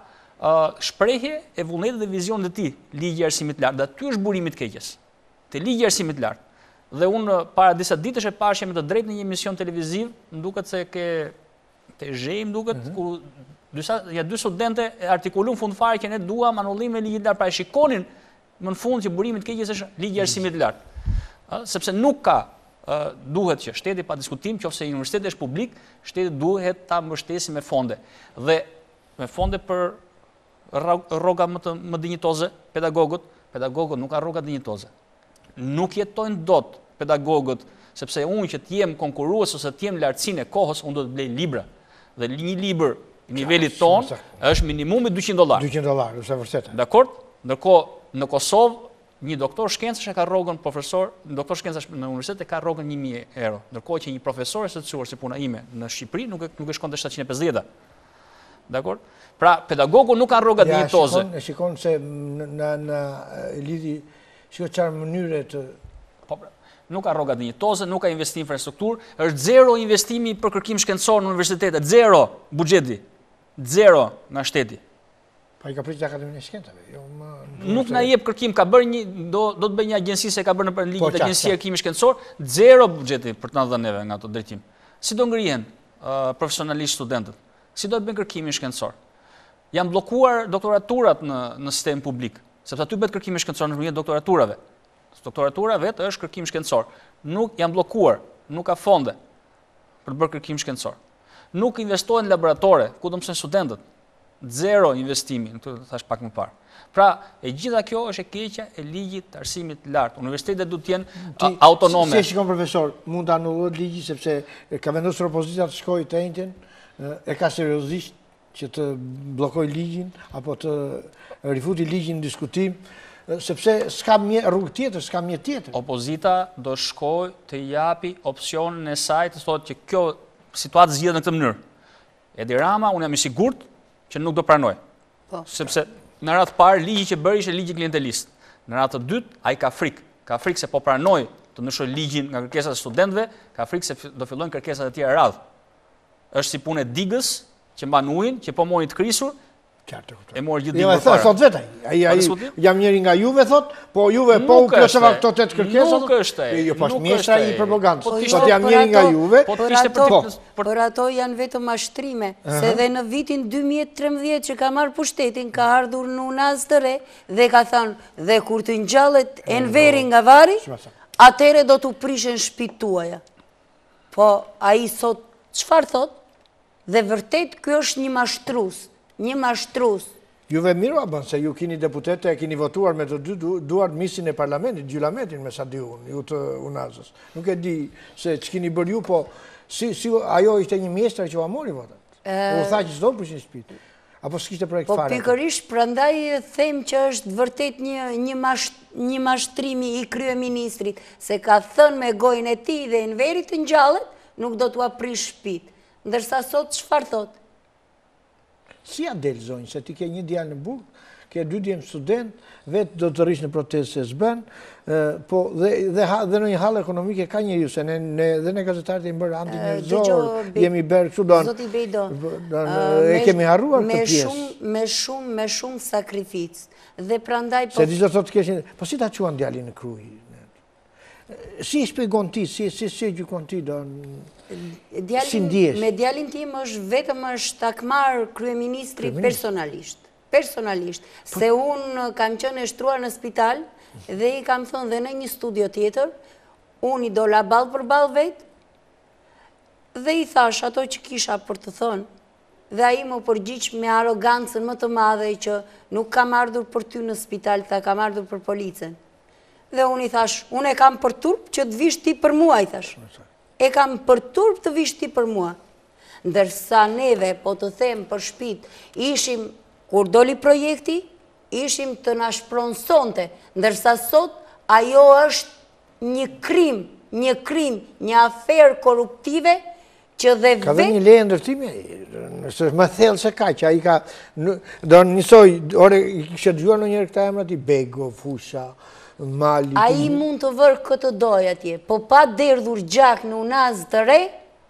shprehje e vullnetit dhe vizionit të tij, ligji i arsimit të lartë. Dhe aty është burimi i keqes. Te ligji i arsimit të lartë. Dhe unë para disa ditësh e pashë me të drejtë në një emision televiziv, më duket se te zhejmë duket, ku dy studente artikulun fund fare që ne duam anullim e ligjit lartë, pra e shikonin më në fund që burimi i keqes është ligji i arsimit të lartë. Sepse nuk ka duhet që shteti pa diskutim, qofse universiteti është publik, shteti duhet ta mbështesë me fonde. Dhe me fonde për rroga më dinjitoze, pedagogët nuk kanë rroga dinjitoze. Nuk jetojnë dot pedagogët, sepse unë që t'jem konkurues ose t'jem lartësinë e kohës, unë do të blej libra. Dhe një libër i nivelit ton është minimumi $200. $200, është e vërtetë. Dakor? Ndërkohë në Kosovë një doktor shkencash e ka rrogën profesor, një doktor shkencash në universitet e ka rrogën €1.000. Ndërkohë që një profesor e shtetësuar si puna ime në Shqipëri nuk e shkon te 750. Dakor? Pra pedagogu nuk ka rroga dinjitoze. Ja, shikon se në lidhi shikoj çfarë mënyre të nuk ka rroga dinjitoze, nuk ka investim në infrastrukturë, është zero investimi për kërkim shkencor në universitetet, zero buxheti, zero nga shteti. Pa i ka pritur Akademinë e Shkencave. Nuk na jep kërkim, ka bërë do të bëj një agjenci se ka bërë në ligjit agjencia e kërkimit shkencor, zero buxheti për të na dhënë neve nga ato drejtim. Si do ngrihen profesionalisht studentët? Si do të bëjnë kërkimin shkencor? Janë bllokuar doktoraturat në sistem publik, sepse aty bëhet kërkimi shkencor nëpërmjet doktoraturave. Doktoratura vetë është kërkim shkencor. Nuk janë bllokuar, nuk ka fonde për të bërë kërkim shkencor. Nuk investohen në laboratore, ku do mësojnë studentët. Zero investimi, këtë thash pak më parë. Pra, e gjitha kjo është e keqja e ligjit të arsimit të lartë. Universitetet duhet të jenë autonome. Si shikon profesor, mund të anullohet ligji sepse ka vendosur opozita të shkojë të njëjtën, e ka seriozisht që të bllokojë ligjin apo të rifuti ligjin në diskutim. Sepse s'ka rrugë tjetër, s'ka mjet tjetër. Opozita do shkojë të japi opsionin e saj të thotë që kjo situatë zgjidhet në këtë mënyrë. Edi Rama, unë jam i sigurt që nuk do pranoj. Sepse në radhë parë ligji që bëri ishte ligji klientelist. Në radhë të dytë ai ka frikë se po pranoj të ndryshoj ligjin nga kërkesat e studentëve, ka frikë se do fillojnë kërkesat e tjera radhë. Është si punë e digës që mban ujin, që po mori të krisur, e mori gjithë digën para. Thot vetë, jam njëri nga juve, thot, po juve po u plotësova këto 8 kërkesa. Nuk është ai. Jo, po mjeshtra i propagandës. Thot jam njëri nga juve. Por ato janë vetëm mashtrime, se dhe në vitin 2013 që ka marrë pushtetin, ka ardhur në Unaz të re dhe ka thënë, dhe kur të ngjallet Enveri nga vari, atëre do t'u prishen shtëpitë tuaja. Po ai sot çfarë thot? Dhe vërtet ky është një mashtrus. Një mashtrus. Juve miru abën, se ju kini deputete, kini votuar me të dy duart misin e parlamentit, gjylametin me sa di unë, ju të Unazës. Nuk e di se që kini bërë ju, po si ajo ishte një mjeshtër që u amori votat. U tha që s'do përshin shpiti. Apo s'kishte projekt fare. Po pikërisht, prandaj them që është vërtet një mashtrimi i kryeministrit, se ka thënë me gojën e tij dhe Enveri të ngjallet, nuk do t'u aprish shtëpit. Ndërsa sot çfarë thot? Si ja del zonjë, se ti ke një djalë në Burg, ke 2 djemë student, vetë do të rish në protestë se s'bën, po dhe në një halë ekonomike ka njeriu, se dhe ne gazetarët e bërë anti-njerëzor, jemi bërë kështu Zoti Bejdo, e kemi harruar këtë pjesë. Me shumë sakrificë. Dhe prandaj se di do thotë keshin, po si ta quan djalin në kruj? Si i shpjegon ti, si e gjykon ti do si ndjesh? Me djalin tim vetëm është takmar kryeministri personalisht. Personalisht. Se unë kam qenë e shtruar në spital dhe i kam thënë dhe në një studio tjetër, unë i dola ballë për ballë vetë dhe i thash ato që kisha për të thënë. Dhe ai më përgjigj me arogancën më të madhe që nuk kam ardhur për ty në spital, tha kam ardhur për policën. Dhe unë i thash, unë e kam për turp që të vish ti për mua, i thash. E kam për turp të vish ti për mua. Ndërsa neve, po të them për shpit, ishim, kur doli projekti, ishim të na shpronsonte. Ndërsa sot, ajo është një krim, një aferë korruptive, që dhe vetë... Ka dhe një leje ndërtimi, nëse më thellë se ka, që a i ka... Do njësoj, ore, i kështë dëgjuar në njërë këta emrat i Bego, Fusha... A i mund të vërë këtë doj atje, po pa derdhur gjak në Unaz të re,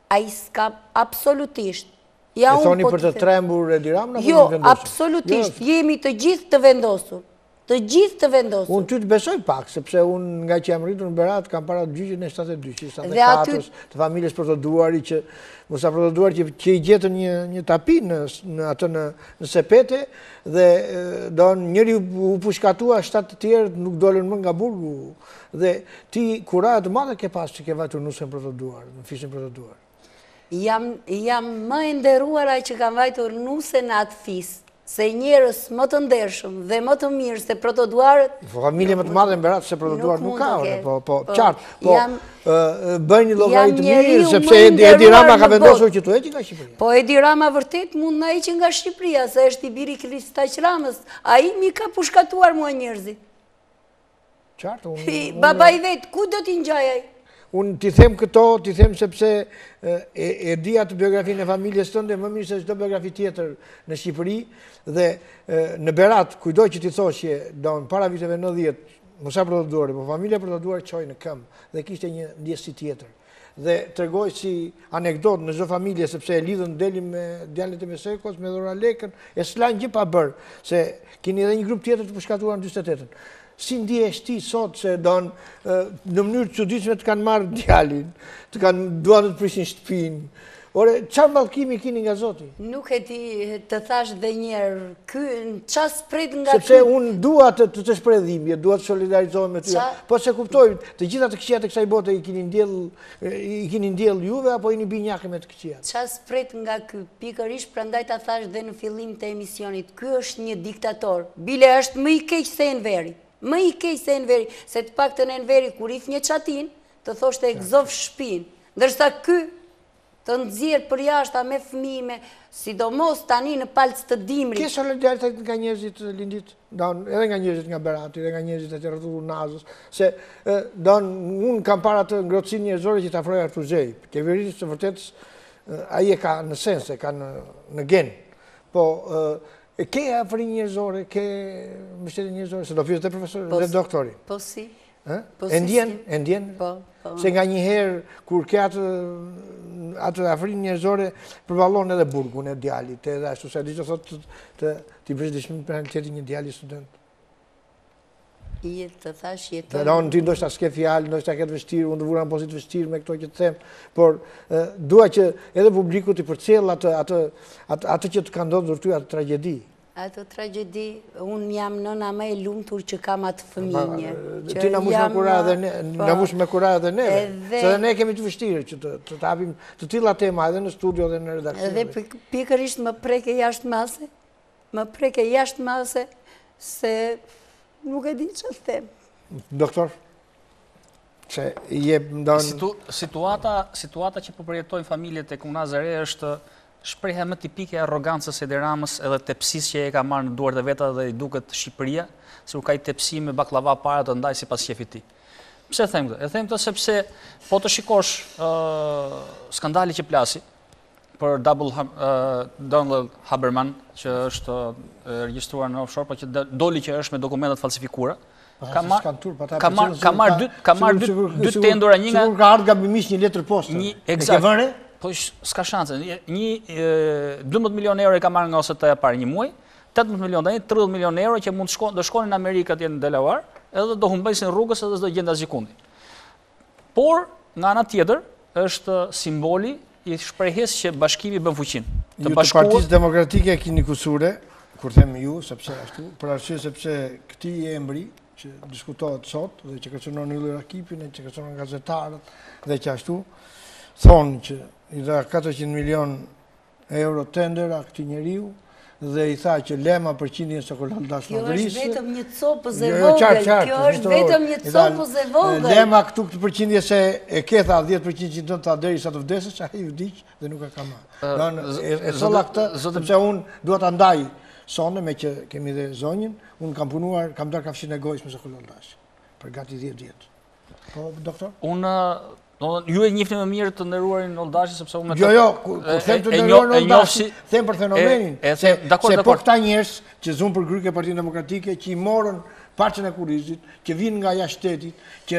a i s'ka absolutisht. E thoni për të trembur Edi Rama? Jo, absolutisht, jemi të gjithë të vendosur. Të gjithë të vendosur. Unë ty të besoj pak, sepse unë nga që jam rritur në Berat, kam para gjyqin e 72, 74, të familjes protoduari që mësa protoduari që i gjetën një tapi në Sepete dhe do njëri u pushkatua 7 të tjerë nuk dolen më nga Burgu dhe ti kuraja të madhe ke pas që ke vajtur nusën protoduar, në fishin protoduar. Jam më enderuara që kam vajtur nusën atë fisë. Se njerës më të ndershëm dhe më të mirë se protoduarët... Familje më të madhe në Berat se protoduarët nuk ka, po qartë, po bëjnë një llogari të mirë, sepse Edi Rama ka vendosur që të heqë nga Shqipëria. Po Edi Rama vërtet mund na heqë nga Shqipëria, se është i biri Kristaq Ramës, ai mi ka pushkatuar mua njerëzit. Qartë, baba i vetë, ku do t'i ngjaj ai? Unë t'i them këto, t'i them sepse e di atë biografinë e familjes tënde, më mirë se çdo biografi tjetër në Shqipëri, dhe në Berat, kujdoj që t'i thoshje, para viteve 90, mësa protoduari, po familja protoduari qoj në këmbë, dhe kishte një ndjesi tjetër. Dhe tregoj si anekdot në çdo familje, sepse e lidhën delim me djalët e Mesekos, me Dhora Lekën, e s'lan gjë pa bërë, se keni edhe një grup tjetër të pushkatuar në 48-ën. Si ndjesh ti sot se në mënyrë të çuditshme të kanë marrë djalin, duan të prishin shtëpinë. Ore, çfarë mallkimi keni nga Zoti? Nuk e di të thash dhe njerë, çfarë spret nga ky? Sepse unë dua të shpreh dhimbje, dua të solidarizohem me ty. Po se kuptoj, të gjitha të këqijat e kësaj bote i keni ndjell juve apo jeni binjake me të këqijat? Çfarë spret nga ky? Pikërisht prandaj ta thash dhe në fillim të emisionit, ky është një diktator. Bile është më i keq se Enveri. Më i keq se Enveri, se të paktën Enveri kur i një çatin, të thoshte e gëzov shtëpinë. Ndërsa ky të nxjerr për jashta me fëmijë, sidomos tani në palc të dimrit. Ke solidaritet nga njerëzit lindit, edhe nga njerëzit nga Berati, edhe nga njerëzit e rrethullu Nazës, se unë kam para të ngrohtësinë njerëzore që të afroj Artur Xhej. Qeverisë së vërtetës ai e ka në sens, e ka në gen. Po ke afri njerëzore, ke mbështetje njerëzore, se do fyet e profesor dhe doktori. Po si. E ndjen? Se nga një herë, kur ke atë afrinë njerëzore, përballon edhe burgun e djalit, edhe ashtu se di që thotë t'i bësh dëshmim për realitetin një djali student. Të thash jeton. Dhe ti ndoshta s'ke fjalë, ndoshta ke të vështirë, unë të vura në pozitë vështirë me këto që të them, por dua që edhe publiku t'i përcjell atë që të ka ndodhur ty, atë tragjedi. Ato tragjedi, unë jam nëna më e lumtur që kam atë fëmijë. Ti na mush me kuraj edhe neve, se edhe ne kemi të vështirë që të hapim të tilla tema edhe në studio dhe në redaksion. Edhe pikërisht më preke jashtë mase, se nuk e di që të them. Doktor? Se jep ndonë... Situata që po përjetojnë familjet e Komunaz së Re është shprehja më tipike e arrogancës së Edi Ramës edhe tepsisë që e ka marrë në duart e veta dhe i duket Shqipëria, sikur ka i tepsi me baklava para të ndaj sipas shefit të tij. Pse them këtë? E them këtë sepse po të shikosh skandali që plasi për Donald Haberman, që është regjistruar në offshore, por që doli që është me dokumentat falsifikuara. Ka marrë dy tendora, një nga... Sigur ka ardhur gabimisht një letër poste. Eksakt. Po s'ka shanse. 12 milion euro i ka marrë nga OST-ja parë një muaj, 18 milion tani, 30 milion euro që mund do shkonin në Amerikë atje në Delaware, edhe do humbesin rrugës edhe s'do gjenda asgjikundi. Por, nga ana tjetër, është simboli i shprehjes që bashkimi bën fuqinë. Ju të Partisë Demokratike e keni kusure, kur them ju, sepse ashtu, për arsye sepse këtij embri që diskutohet sot dhe që kërcënon Ylli Rakipin, që kërcënon gazetarët dhe që ashtu thonë që i dha 400 milion euro tender a këtij njeriu dhe i tha që lema për qindjen së Kollondash Madrisë. Kjo është vetëm një copëz e vogël. Kjo është vetëm një copëz e vogël. Lema këtu këtë përqindje se e ketha 10% që do ta derisa të vdesësh, ai vdiq dhe nuk e ka marrë. E solla këtë, sepse unë dua ta ndaj sonde me që kemi dhe zonjën, unë kam punuar, kam darë kafshin e gojës me së Kollondash për gati 10 vjet. Po, doktor? Ju e njihni më mirë të nderuarin Oldashi sepse unë kur them të nderuarin Oldashi, them për fenomenin, se po këta njerëz që zunë për gryke Partinë Demokratike, që i morën parçën e kurrizit, që vinë nga jashtë shtetit, që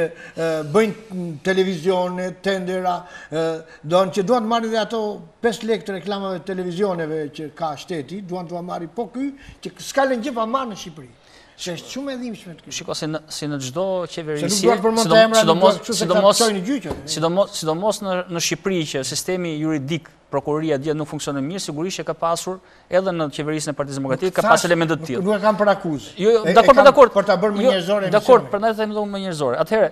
bëjnë televizione, tendera, që duan të marrin dhe ato 5 lekë të reklamave të televizioneve që ka shteti, duan të marrin po ky që s'ka lënë gjë pa marrë në Shqipëri. Se është shumë e dhimbshme të kjo. Shiko, si në çdo qeverisje, sidomos në Shqipëri që sistemi juridik, prokuroria dje nuk funksionon mirë, sigurisht që ka pasur edhe në qeverisjen e Partisë Demokratike ka pas elemente të tilla. Nuk e kam për akuzë. Dakor. Për ta bërë më njerëzore. Dakor, prandaj them më njerëzore. Atëherë,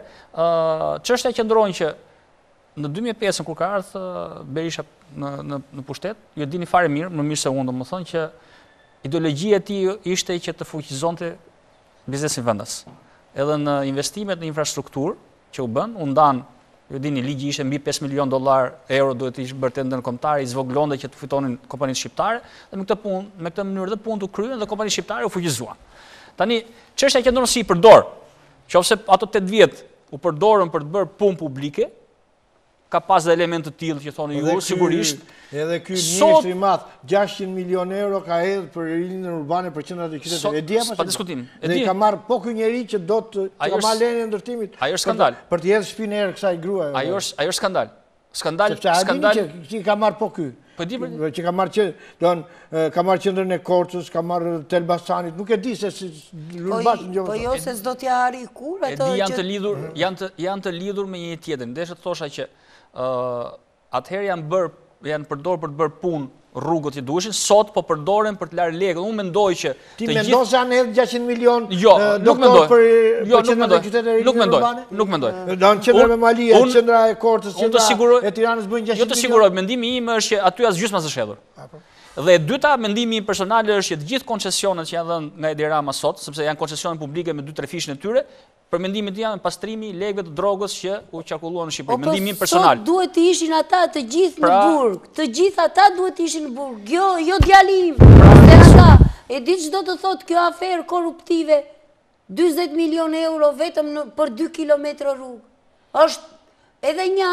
çështja qëndron që në 2005 kur ka ardhur Berisha në pushtet, ju e dini fare mirë, më mirë se unë, domethënë që ideologjia e tij ishte që të fuqizonte biznesin vendas. Edhe në investimet në infrastrukturë që u bën, u ndan, ju dini, ligji ishte mbi 5 milion euro duhet të ishte bërë tender kombëtare, i zvoglonte që të fitonin kompanitë shqiptare, dhe me këtë mënyrë dhe punë të kryen dhe kompanitë shqiptare u fuqizuan. Tani, çështja që ndonësi i përdor, qofse ato 8 vjet u përdorën për të bërë punë publike, ka pas dhe element të tillë që thonë ju, sigurisht. Edhe ky ministri i madh, 600 milion euro ka hedhur për rinjën urbane për qendrat e qytetit. E di apo? Pa diskutim. Dhe ka marrë po ky njeri që do të ka marrë lenin e ndërtimit. Ajo është skandal. Për të hedhur shtëpinë erë kësaj gruaje. Ajo është skandal. Skandal. Që ka marrë po ky. Që ka marrë ka marrë qendrën e Korçës, ka marrë të Elbasanit, nuk e di se Lulbashi ngjohet. Po jo se s'do t'ja harri kur ato që janë të lidhur me një tjetrin. Desha të thosha që atëherë janë përdorur për të bërë punë rrugët që duheshin, sot po përdoren për të larë lekët. Unë mendoj që ti mendon se janë hedhur 600 milion doktor për qendrën e qytetit të rinj. Nuk mendoj. Don qendra me Malia, qendra e Korçës, qendra e Tiranës bën 600 milion. Jo të siguroj, mendimi im është që aty as gjysma s'është hedhur. Dhe e dyta, mendimi im personal është që të gjithë koncesionet që janë dhënë nga Edi Rama sot, sepse janë koncesione publike me 2-3 fishën e tyre, për mendimin tim janë pastrimi i lekëve të drogës që u qarkulluan në Shqipëri. Mendimi im personal. Sot duhet të ishin ata të gjithë në burg. Të gjithë ata duhet të ishin në burg. Jo djalim. Se ata e di ç'do të thotë kjo aferë korruptive. 40 milion euro vetëm për 2 kilometra rrugë. Është edhe një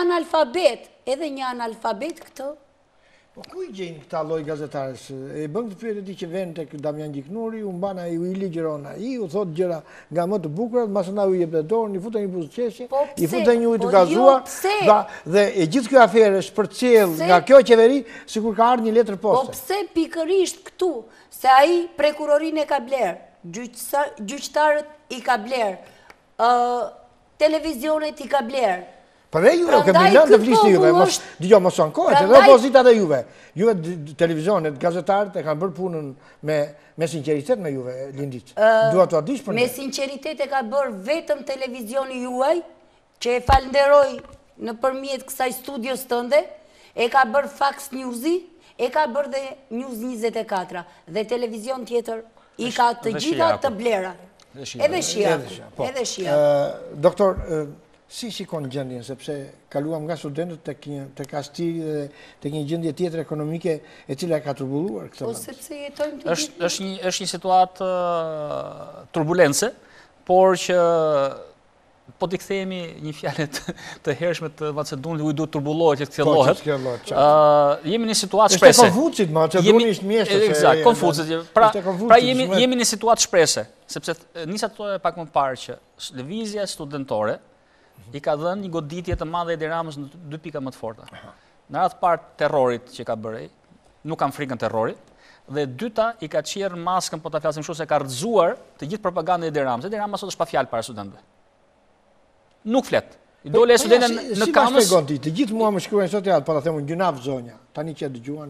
analfabet këto. Po ku I gjejnë këta lloj gazetarës? E bën të pyet ti që vjen tek Damian Gjiknuri, u mban ai, u I ligjëron ai, u thot gjëra nga më të bukura, mbas na u jep dorën, I futën një buzë qeshi, I futën një ujë të gazuar, dhe e gjithë kjo aferë është përcjell nga kjo qeveri, sikur ka ardhur një letër poste. Po pse pikërisht këtu, se ai prokurorinë e ka bler, gjyqtarët I ka bler, televizionet I ka bler. Për e juve, kemi lënë të flisni juve, digjo mos ankohet, edhe opozita dhe juve. Juve televizionet, gazetarët e kanë bërë punën me sinqeritet me juve, Lindit. Dua të adish për me sinqeritet e ka bërë vetëm televizioni juaj, që e falenderoj në përmjet kësaj studios tënde, e ka bërë Fax News-i, e ka bërë dhe News 24, dhe televizion tjetër I ka të gjitha të blera. Edhe shia. Doktor, si shikon gjendjen, sepse kaluam nga studentët tek astiri dhe tek një gjendje tjetër ekonomike e cila ka turbulluar këtë vend. Sepse jetojmë të gjithë. Është një situatë turbulence, por që po t'i kthehemi një fjalë të hershme të Macedonit, duhet turbullohet që të thjellohet. Jemi në situatë shprese. Është Konfucit, Macedoni ishte mjeshtër. Eksakt, Konfucit. Pra jemi në situatë shprese, sepse nisa të thoya pak më parë që lëvizja studentore I ka dhënë një goditje të madhe Edi Ramës në 2 pika më të forta. Në radhë parë terrorit që ka bërë, nuk kam frikën terrorit, dhe dyta I ka qirë maskën, po ta flasim kështu se ka rrëzuar të gjithë propagandën e Edi Ramës. Edi Rama sot është pa fjalë para studentëve. Nuk flet. I dole studentën në kamës. Si shpjegon ti? Të gjithë mua më shkruajnë sot javë, po ta them unë gjunaf zonja. Tani që dëgjuan,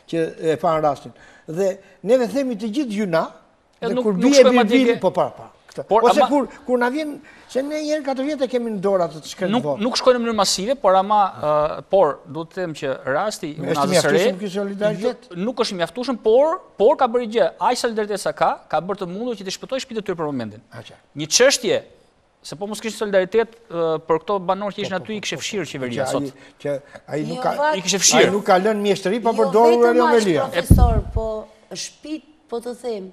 që e pan rastin. Dhe neve themi të gjithë gjuna, dhe kur bie po para. Ose kur na vjen, se ne njerë 4 vjetë e kemi në dorë atë të shkretë votë. Nuk shkojnë në mënyrë masive, por du të them që rasti unazës re, nuk është mjaftueshëm, por ka bërë gjë. Aq solidaritet sa ka bërë të mundur që të shpëtojë shtëpitë e tyre për momentin. Një çështje, se po mos kishte solidaritet për këto banorë që ishin aty I kishte fshirë qeveria sot. Që ai nuk ka lënë mjeshtëri pa përdorur Areomelia. Profesor, po shtëpitë, po të them,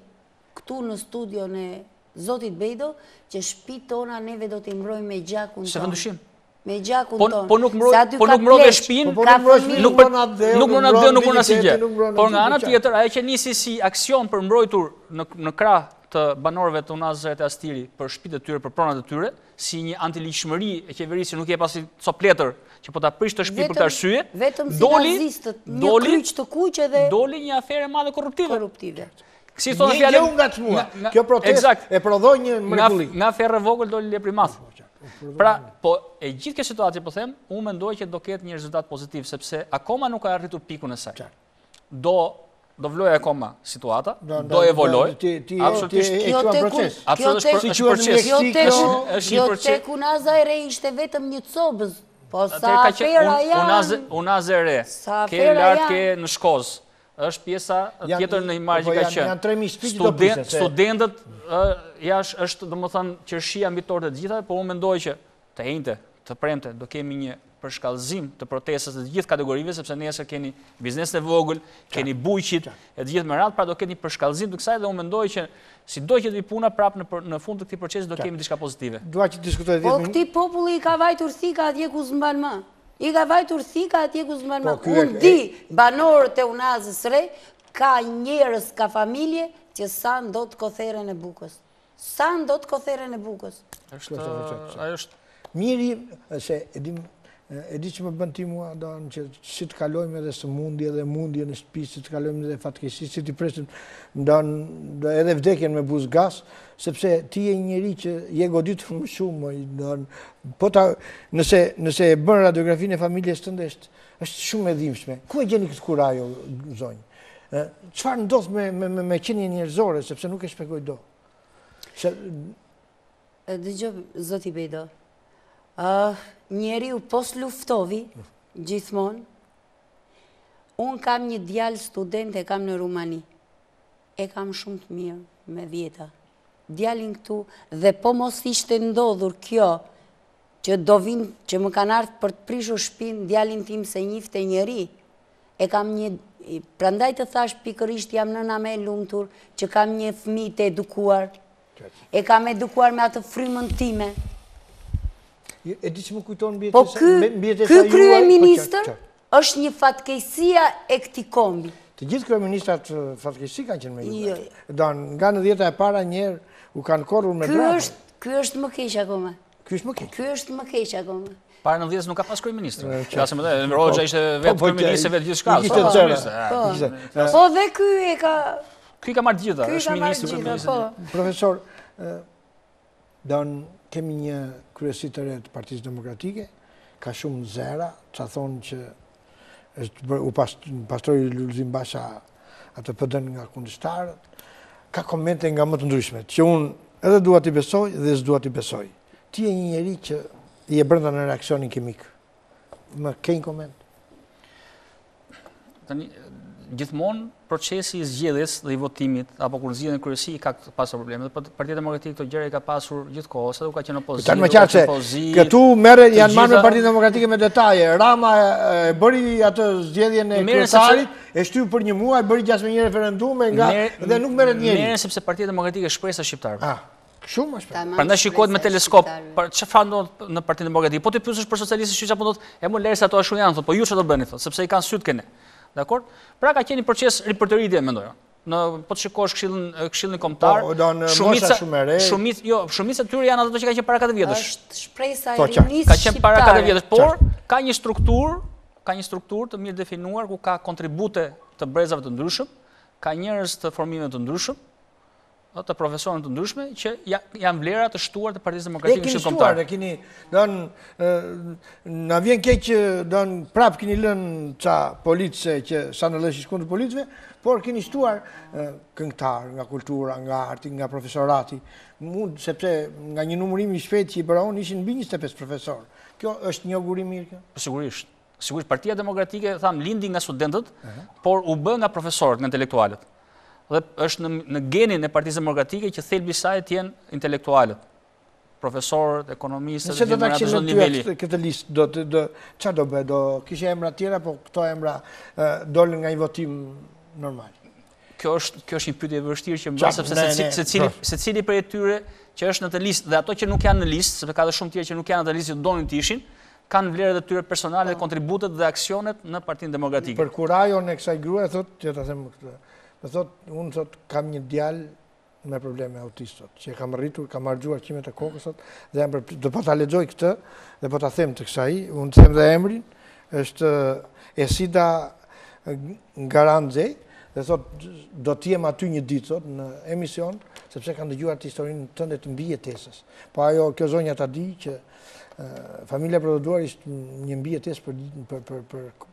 këtu në studion e Zotit Bejdo, që shtëpitë tona neve do t'i mbrojmë me gjakun tonë. Se vendushim. Me gjakun tonë. Po nuk mbrojmë shtëpinë, nuk mbrojmë atë, nuk mbrojmë asgjë. Por nga ana tjetër, ajo që nisi si aksion për mbrojtur në krah të banorëve të unazës të astiri për shtëpitë e tyre, për pronat e tyre, si një antiligjshmëri e qeverisë që nuk jep as copletër që po ta prish të shtëpi për këtë arsye, vetëm si nazistët, një kryq të kuq edhe doli një afere madhe korruptive. Si thonë fjalë nga çmua. Kjo protestë e prodhoi një mrekulli. Nga ferrë vogël doli lepri i madh. Pra, po e gjithë kjo situatë po them, unë mendoj që do ketë një rezultat pozitiv sepse akoma nuk ka arritur pikun e saj. Do vlojë akoma situata, do evolojë. Absolutisht Kjo tek unaza e re ishte vetëm një cobës. Po sa afera janë. Unaza e re. Ke lart ke në Shkozë. Është pjesa tjetër në imazh që ka qenë. Janë 3000 shtëpi do prisë. Studentët jashtë është domethënë qershia mbi torë të gjitha, por unë mendoj që të njëjtë, të premte do kemi një përshkallëzim të protestës të gjithë kategorive, sepse nesër keni biznesin e vogël, keni bujqit, e të gjithë me radhë, pra do keni një përshkallëzim të kësaj dhe unë mendoj që sido që të vi puna prapë në fund të këtij procesi do kemi diçka pozitive. Dua që diskutoj 10 minuta. Po këtij populli I ka vajtur thika atje ku s'mban më. I ka vajtur thika atje ku s'mban më. Unë di banorët e unazës re ka njerëz, ka familje që sa ndot kotheren e bukës. Sa ndot kotheren e bukës. Ajo është miri se e di që më bën ti mua don që si të kalojmë edhe sëmundje dhe mundje në shtëpi, si të kalojmë edhe fatkeqësi, si të presim ndon edhe vdekjen me buzë gas, sepse ti je një njeri që je goditur më shumë, po nëse e bën radiografinë e familjes tënde është shumë e dhimbshme. Ku e gjeni këtë kurajo zonjë? Çfarë ndodh me qenien njerëzore, sepse nuk e shpjegoj do. Dëgjoj zoti Bejdo. Njeriu pos luftovi gjithmonë. Unë kam një djalë student e kam në Rumani. E kam shumë të mirë me vjeta. Djalin këtu dhe po mos ishte ndodhur kjo që do vinë që më kanë ardhur për të prishur shtëpinë djalin tim se njifte njeri. E kam një prandaj të thash pikërisht jam nëna më e lumtur që kam një fëmijë të edukuar. E kam edukuar me atë frymën time. E di që më kujton Po ky kryeministër, është një fatkeqësia e këtij kombi. Të gjithë kryeministrat fatkeqësi kanë qenë me ju. Jo. Nga në 10-a e para njerë u kanë korrur me drapë. Ky është më keq akoma. Ky është më keq. Ky është më keq akoma. Para 90 nuk ka pas kryeministër. Flasim edhe Roxha ishte vetë kryeminist vetë gjithçka. Po dhe ky e ka Ky ka marrë gjitha, është ministri. Profesor, kemi një kryesi të re të Partisë Demokratike, ka shumë zera, që thonë që u pastroi Lulzim Basha atë PD-n nga kundërshtarët, ka komente nga më të ndryshmet, që unë edhe dua t'i besoj dhe s'dua t'i besoj. Ti je një njeri që i e brenda në reaksionin kimik. Më ke një koment? Tani, gjithmonë procesi i zgjedhjes dhe i votimit apo kur zgjidhen kryesi ka pasur probleme. Partia Demokratike këto gjëra i ka pasur gjithkohë, sa u ka qenë opozitë. Tanë më qartë se këtu janë marrë me Partinë Demokratike me detaje. Rama e bëri atë zgjedhjen e kryetarit, e shtyp për një muaj, bëri 61 referendume dhe nuk merret njeri. Merren sepse Partia Demokratike shpresa shqiptarëve. Shumë është. Prandaj shikohet me teleskop çfarë ndodh në Partinë Demokratike. Po ti pyesësh për socialistët, çfarë ndodh? E më lërë se ato ashtu janë, thotë, po ju çfarë do bëni, thotë, sepse i kanë syt kene. Dakor? Pra ka qenë një proces ripërtëritje, mendoj. Po të shikosh këshillin kombëtar, shumica e tyre janë ato që kanë qenë para 4 vjetësh. Është shpresa e rinisë ka qenë para 4 vjetësh, por ka një strukturë të mirë definuar ku ka kontribute të brezave të ndryshëm, ka njerëz të formimeve të ndryshëm, të profesorë të ndryshme që janë vlera të shtuar të Partisë Demokratike në kombëtar. Na vjen keq që prap keni lënë ça policie që sa në lëshish kundër policëve, por keni shtuar këngëtar nga kultura, nga arti, nga profesorati. Sepse nga një numërim i shpejt që i bëra unë ishin mbi 25 profesor. Kjo është një augurim mirë kjo? Sigurisht. Sigurisht Partia Demokratike lindi nga studentët, por u bë nga profesorët, nga intelektualët. Dhe është në genin e Partisë Demokratike që thelbi i saj të jenë intelektualët, profesorët, ekonomistët, nëse do ta kishim ty këtë listë, çfarë do bëj? Do kishte emra të tjera, po këto emra dolën nga një votim normal. Kjo është një pyetje e vështirë që mbas sepse secili prej tyre që është në të listë dhe ato që nuk janë në listë, sepse ka edhe shumë tjerë që nuk janë në të listë që donin të ishin, kanë vlerët e tyre personale, kontributet dhe aksionet në Partinë Demokratike. Për kurajon e kësaj gruaje thotë, që ta them këtë. Unë kam një djalë me probleme autistot, që kam rritur, kam argjuar qimet e kokës, dhe do po ta lexoj këtë, dhe po ta them të kësaj, unë të them dhe emrin, është Esida Garanzej, dhe thot, do t'jem aty një ditë, në emision, sepse kanë dëgjuar të historinë tënde të mbijetesës. Po ajo, kjo zonja ta di që familja prodhuar ishte një mbijetesë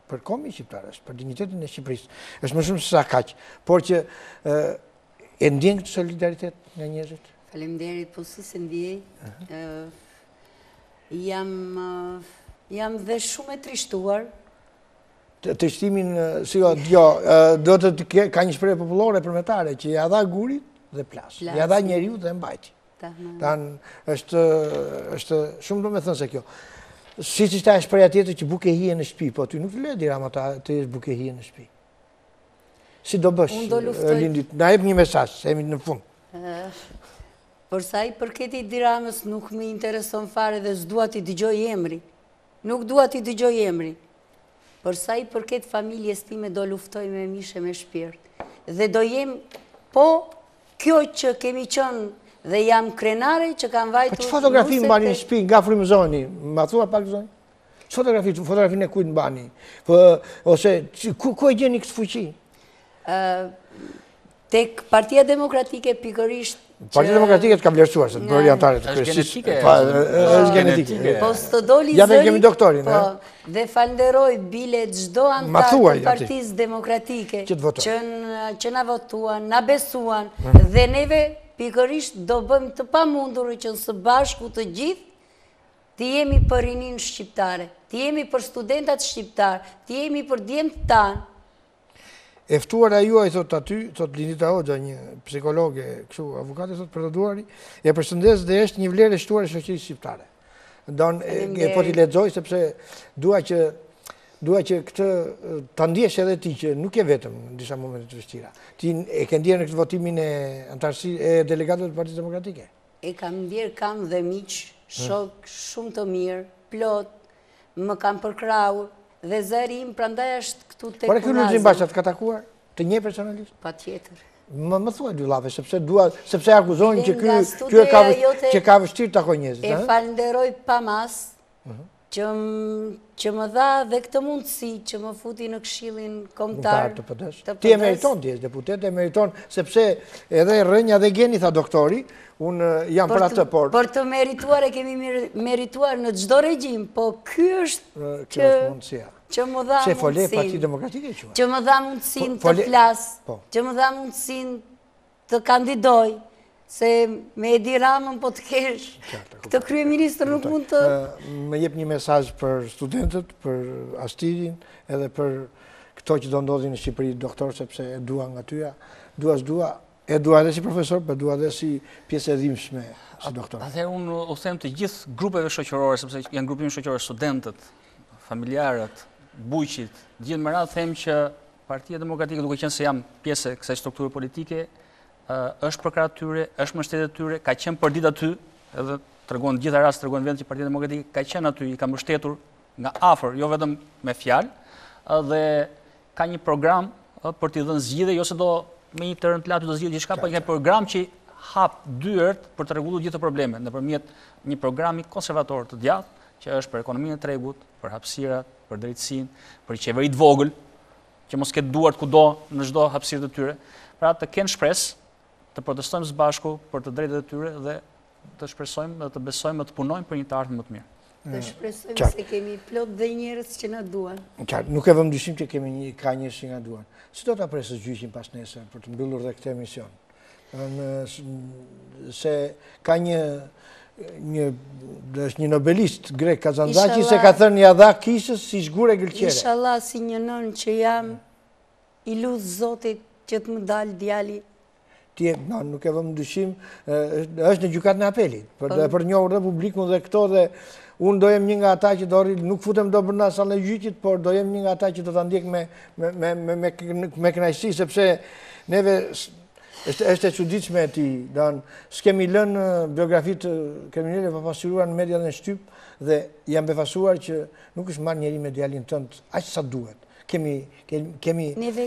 për kombin shqiptar, për dinjitetin e Shqipërisë. Është më shumë se sa kaq, por që e ndjen këtë solidaritet nga njerëzit. Faleminderit, po si se ndjej. Jam dhe shumë e trishtuar. Trishtimin, do të ka një shprehje popullore përmetare që ja dha gurit dhe plas. Ja dha njeriu dhe mbajti. Është shumë do me thënë se kjo. Si që ta e shpreja tjetër që buke hije në shpi, po ty nuk të le dirama ta të jesh buke hije në shpi. Si do bësh, Lindit? Na jep një mesazh, se jemi në fund. Por sa i përket i diramës nuk më intereson fare dhe s'dua t'i dëgjoj emri. Nuk dua t'i dëgjoj emri. Por sa i përket familjes time do luftoj me mishe me shpirt. Dhe do jem, po, kjo që kemi qënë dhe jam krenare që kam vajtur... Që fotografi më bani në shpi nga frymëzoni? Ma thua pak zoni? Fotografinë e kujtë më bani? Ose, ku e gjeni këtë fuqi? Tek Partia Demokratike pikërisht... Partia Demokratike të ka vlerësuar, se të bërë jantarët të kërësisë. Është genetike. Po së të doli zëri... Ja kemi doktorin, dhe falenderoj bile gjdo antar të Partisë Demokratike që na votuan, na besuan, dhe neve pikërisht do bëjmë të pamundur që në së bashku të gjithë të jemi për rinin shqiptare, të jemi për studentat shqiptar, të jemi për djemtë tanë. Eftuara juaj, thot aty, thot Lindita Hoxha, një psikologe, kështu, avukate, thot përdoduari, e përshëndes dhe është një vlerë e shtuar e shoqërisë shqiptare. E po t'i lexoj sepse dua që këtë ta ndjesh edhe ti që nuk je vetëm në disa momente të vështira. Ti e ke ndjerë në këtë votimin e delegatëve të Partisë Demokratike? E kam ndjerë, kam dhe miq, shok shumë të mirë, plot, më kam përkrahur Dhe zëri im prandaj është këtu tek Por e ky Lulzim Basha të ka takuar? Të një personalisht? Patjetër. Më thuaj dy llave, sepse akuzojnë që ka vështirë të takoj njerëzit. E falenderoj pa mas që më dha dhe këtë mundësi që më futi në Këshillin Kombëtar të PD-s. Ti e meriton, ti je deputet, e meriton, sepse edhe rënja dhe geni, tha doktori, unë jam për atë, por... Për të merituar e kemi merituar në çdo regjim, po ky është mundësia. Që më dha mundësin. Se fole Parti Demokratike e qua. Që më dha mundësin të flas, që më dha mundësin të kandidoj, se me Edi Ramën po të kesh, këtë kryeministër nuk mund të... Me jep një mesazh për studentët, për Astidin, edhe për këto që do ndodhin në Shqipëri, doktor, sepse e dua nga tyja, e dua edhe si profesor, për dua edhe si pjesë e dhimbshme si doktor. Atëherë unë u them të gjithë grupeve shoqërore, sepse janë grupime shoqërore, studentët, familjarët, bujqit, gjithë më radhë them që Partia Demokratike, duke qenë se jam pjesë e kësaj strukture politike, është për krahët tyre, është mbështetjet tyre, ka qenë për ditë aty, edhe tregon gjitha rast tregon vend që Partia Demokratike ka qenë aty, i ka mbështetur nga afër, jo vetëm me fjalë, dhe ka një program për t'i dhënë zgjidhje, jo se do me një tërën platu do zgjidhë gjithçka, por një program që hap dyert për të rregulluar gjithë problemet nëpërmjet një programi konservator të djathtë, që është për ekonominë e tregut, për hapësirat, për drejtësinë, për qeveri të vogël, që mos ketë duart kudo në çdo hapësirë të tyre, pra të kenë shpresë të protestojmë së bashku për të drejtat e tyre dhe të shpresojmë dhe të besojmë dhe të punojmë për një të ardhmë më të mirë. Të shpresojmë se kemi plot dhe njerëz që na duan. Nuk e vëmë dyshim që ka njerëz që na duan. Si do ta presë gjyqin pas nesër për të mbyllur dhe këtë emision? Se ka është një nobelist grek Kazandzaki se ka thënë ja dha kishës si zgure gëlqere. Inshallah si një nën që jam i lutë Zotit që të më dalë djali. Nuk e vëmë dyshim, është në gjykat në apelit, për njohur dhe publikun dhe këto dhe unë do jem një nga ata që nuk futem do brenda sallën e gjyqit, por do jem një nga ata që do ta ndjek me kënaqësi, sepse neve është e çuditshme e ti, s'kemi lënë biografitë kriminale pa pasuruar në media dhe në shtyp dhe jam befasuar që nuk është marrë njeri me djalin tënd aq sa duhet. Neve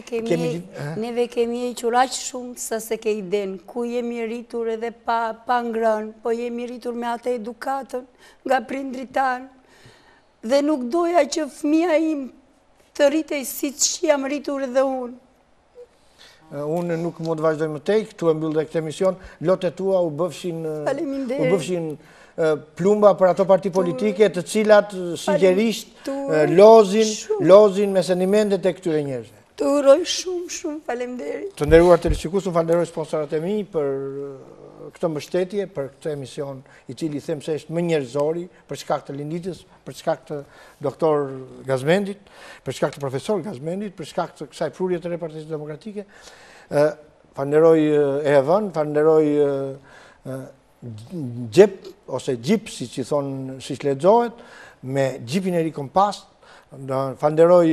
kemi hequr aq shumë sa se ke iden, ku jemi rritur edhe pa ngrënë, po jemi rritur me atë edukatën nga prindrit tanë. Dhe nuk doja që fëmia im të rritej siç jam rritur edhe unë. Unë nuk mund të vazhdoj më tej, këtu e mbyll dhe këtë emision, lotet tua u bëfshin plumba për ato parti politike të cilat sinqerisht lozin me sentimentet e këtyre njerëzve. Të uroj shumë faleminderit. Të nderuar televizionistë, falenderoj sponsorët e mi për këtë mbështetje, për këtë emision i cili them se është më njerëzori për shkak të Linditës, për shkak të doktor Gazmendit, për shkak të profesor Gazmendit, për shkak të kësaj prurje të Partisë Demokratike. Falenderoj Evan, falenderoj Gjep, ose Gjip, si që thonë, si që lexohet, me Gjipin e ri Kompas, falenderoj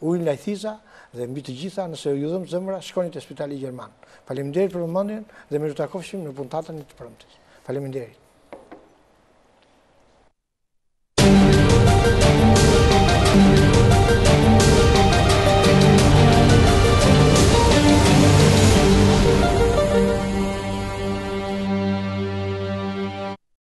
Ujnë Lajthisa, dhe mbi të gjitha, nëse ju dhëm zemra, shkoni te Spitali Gjerman. Faleminderit për vëmendjen dhe miru takofshim në puntatën e të premtes. Faleminderit.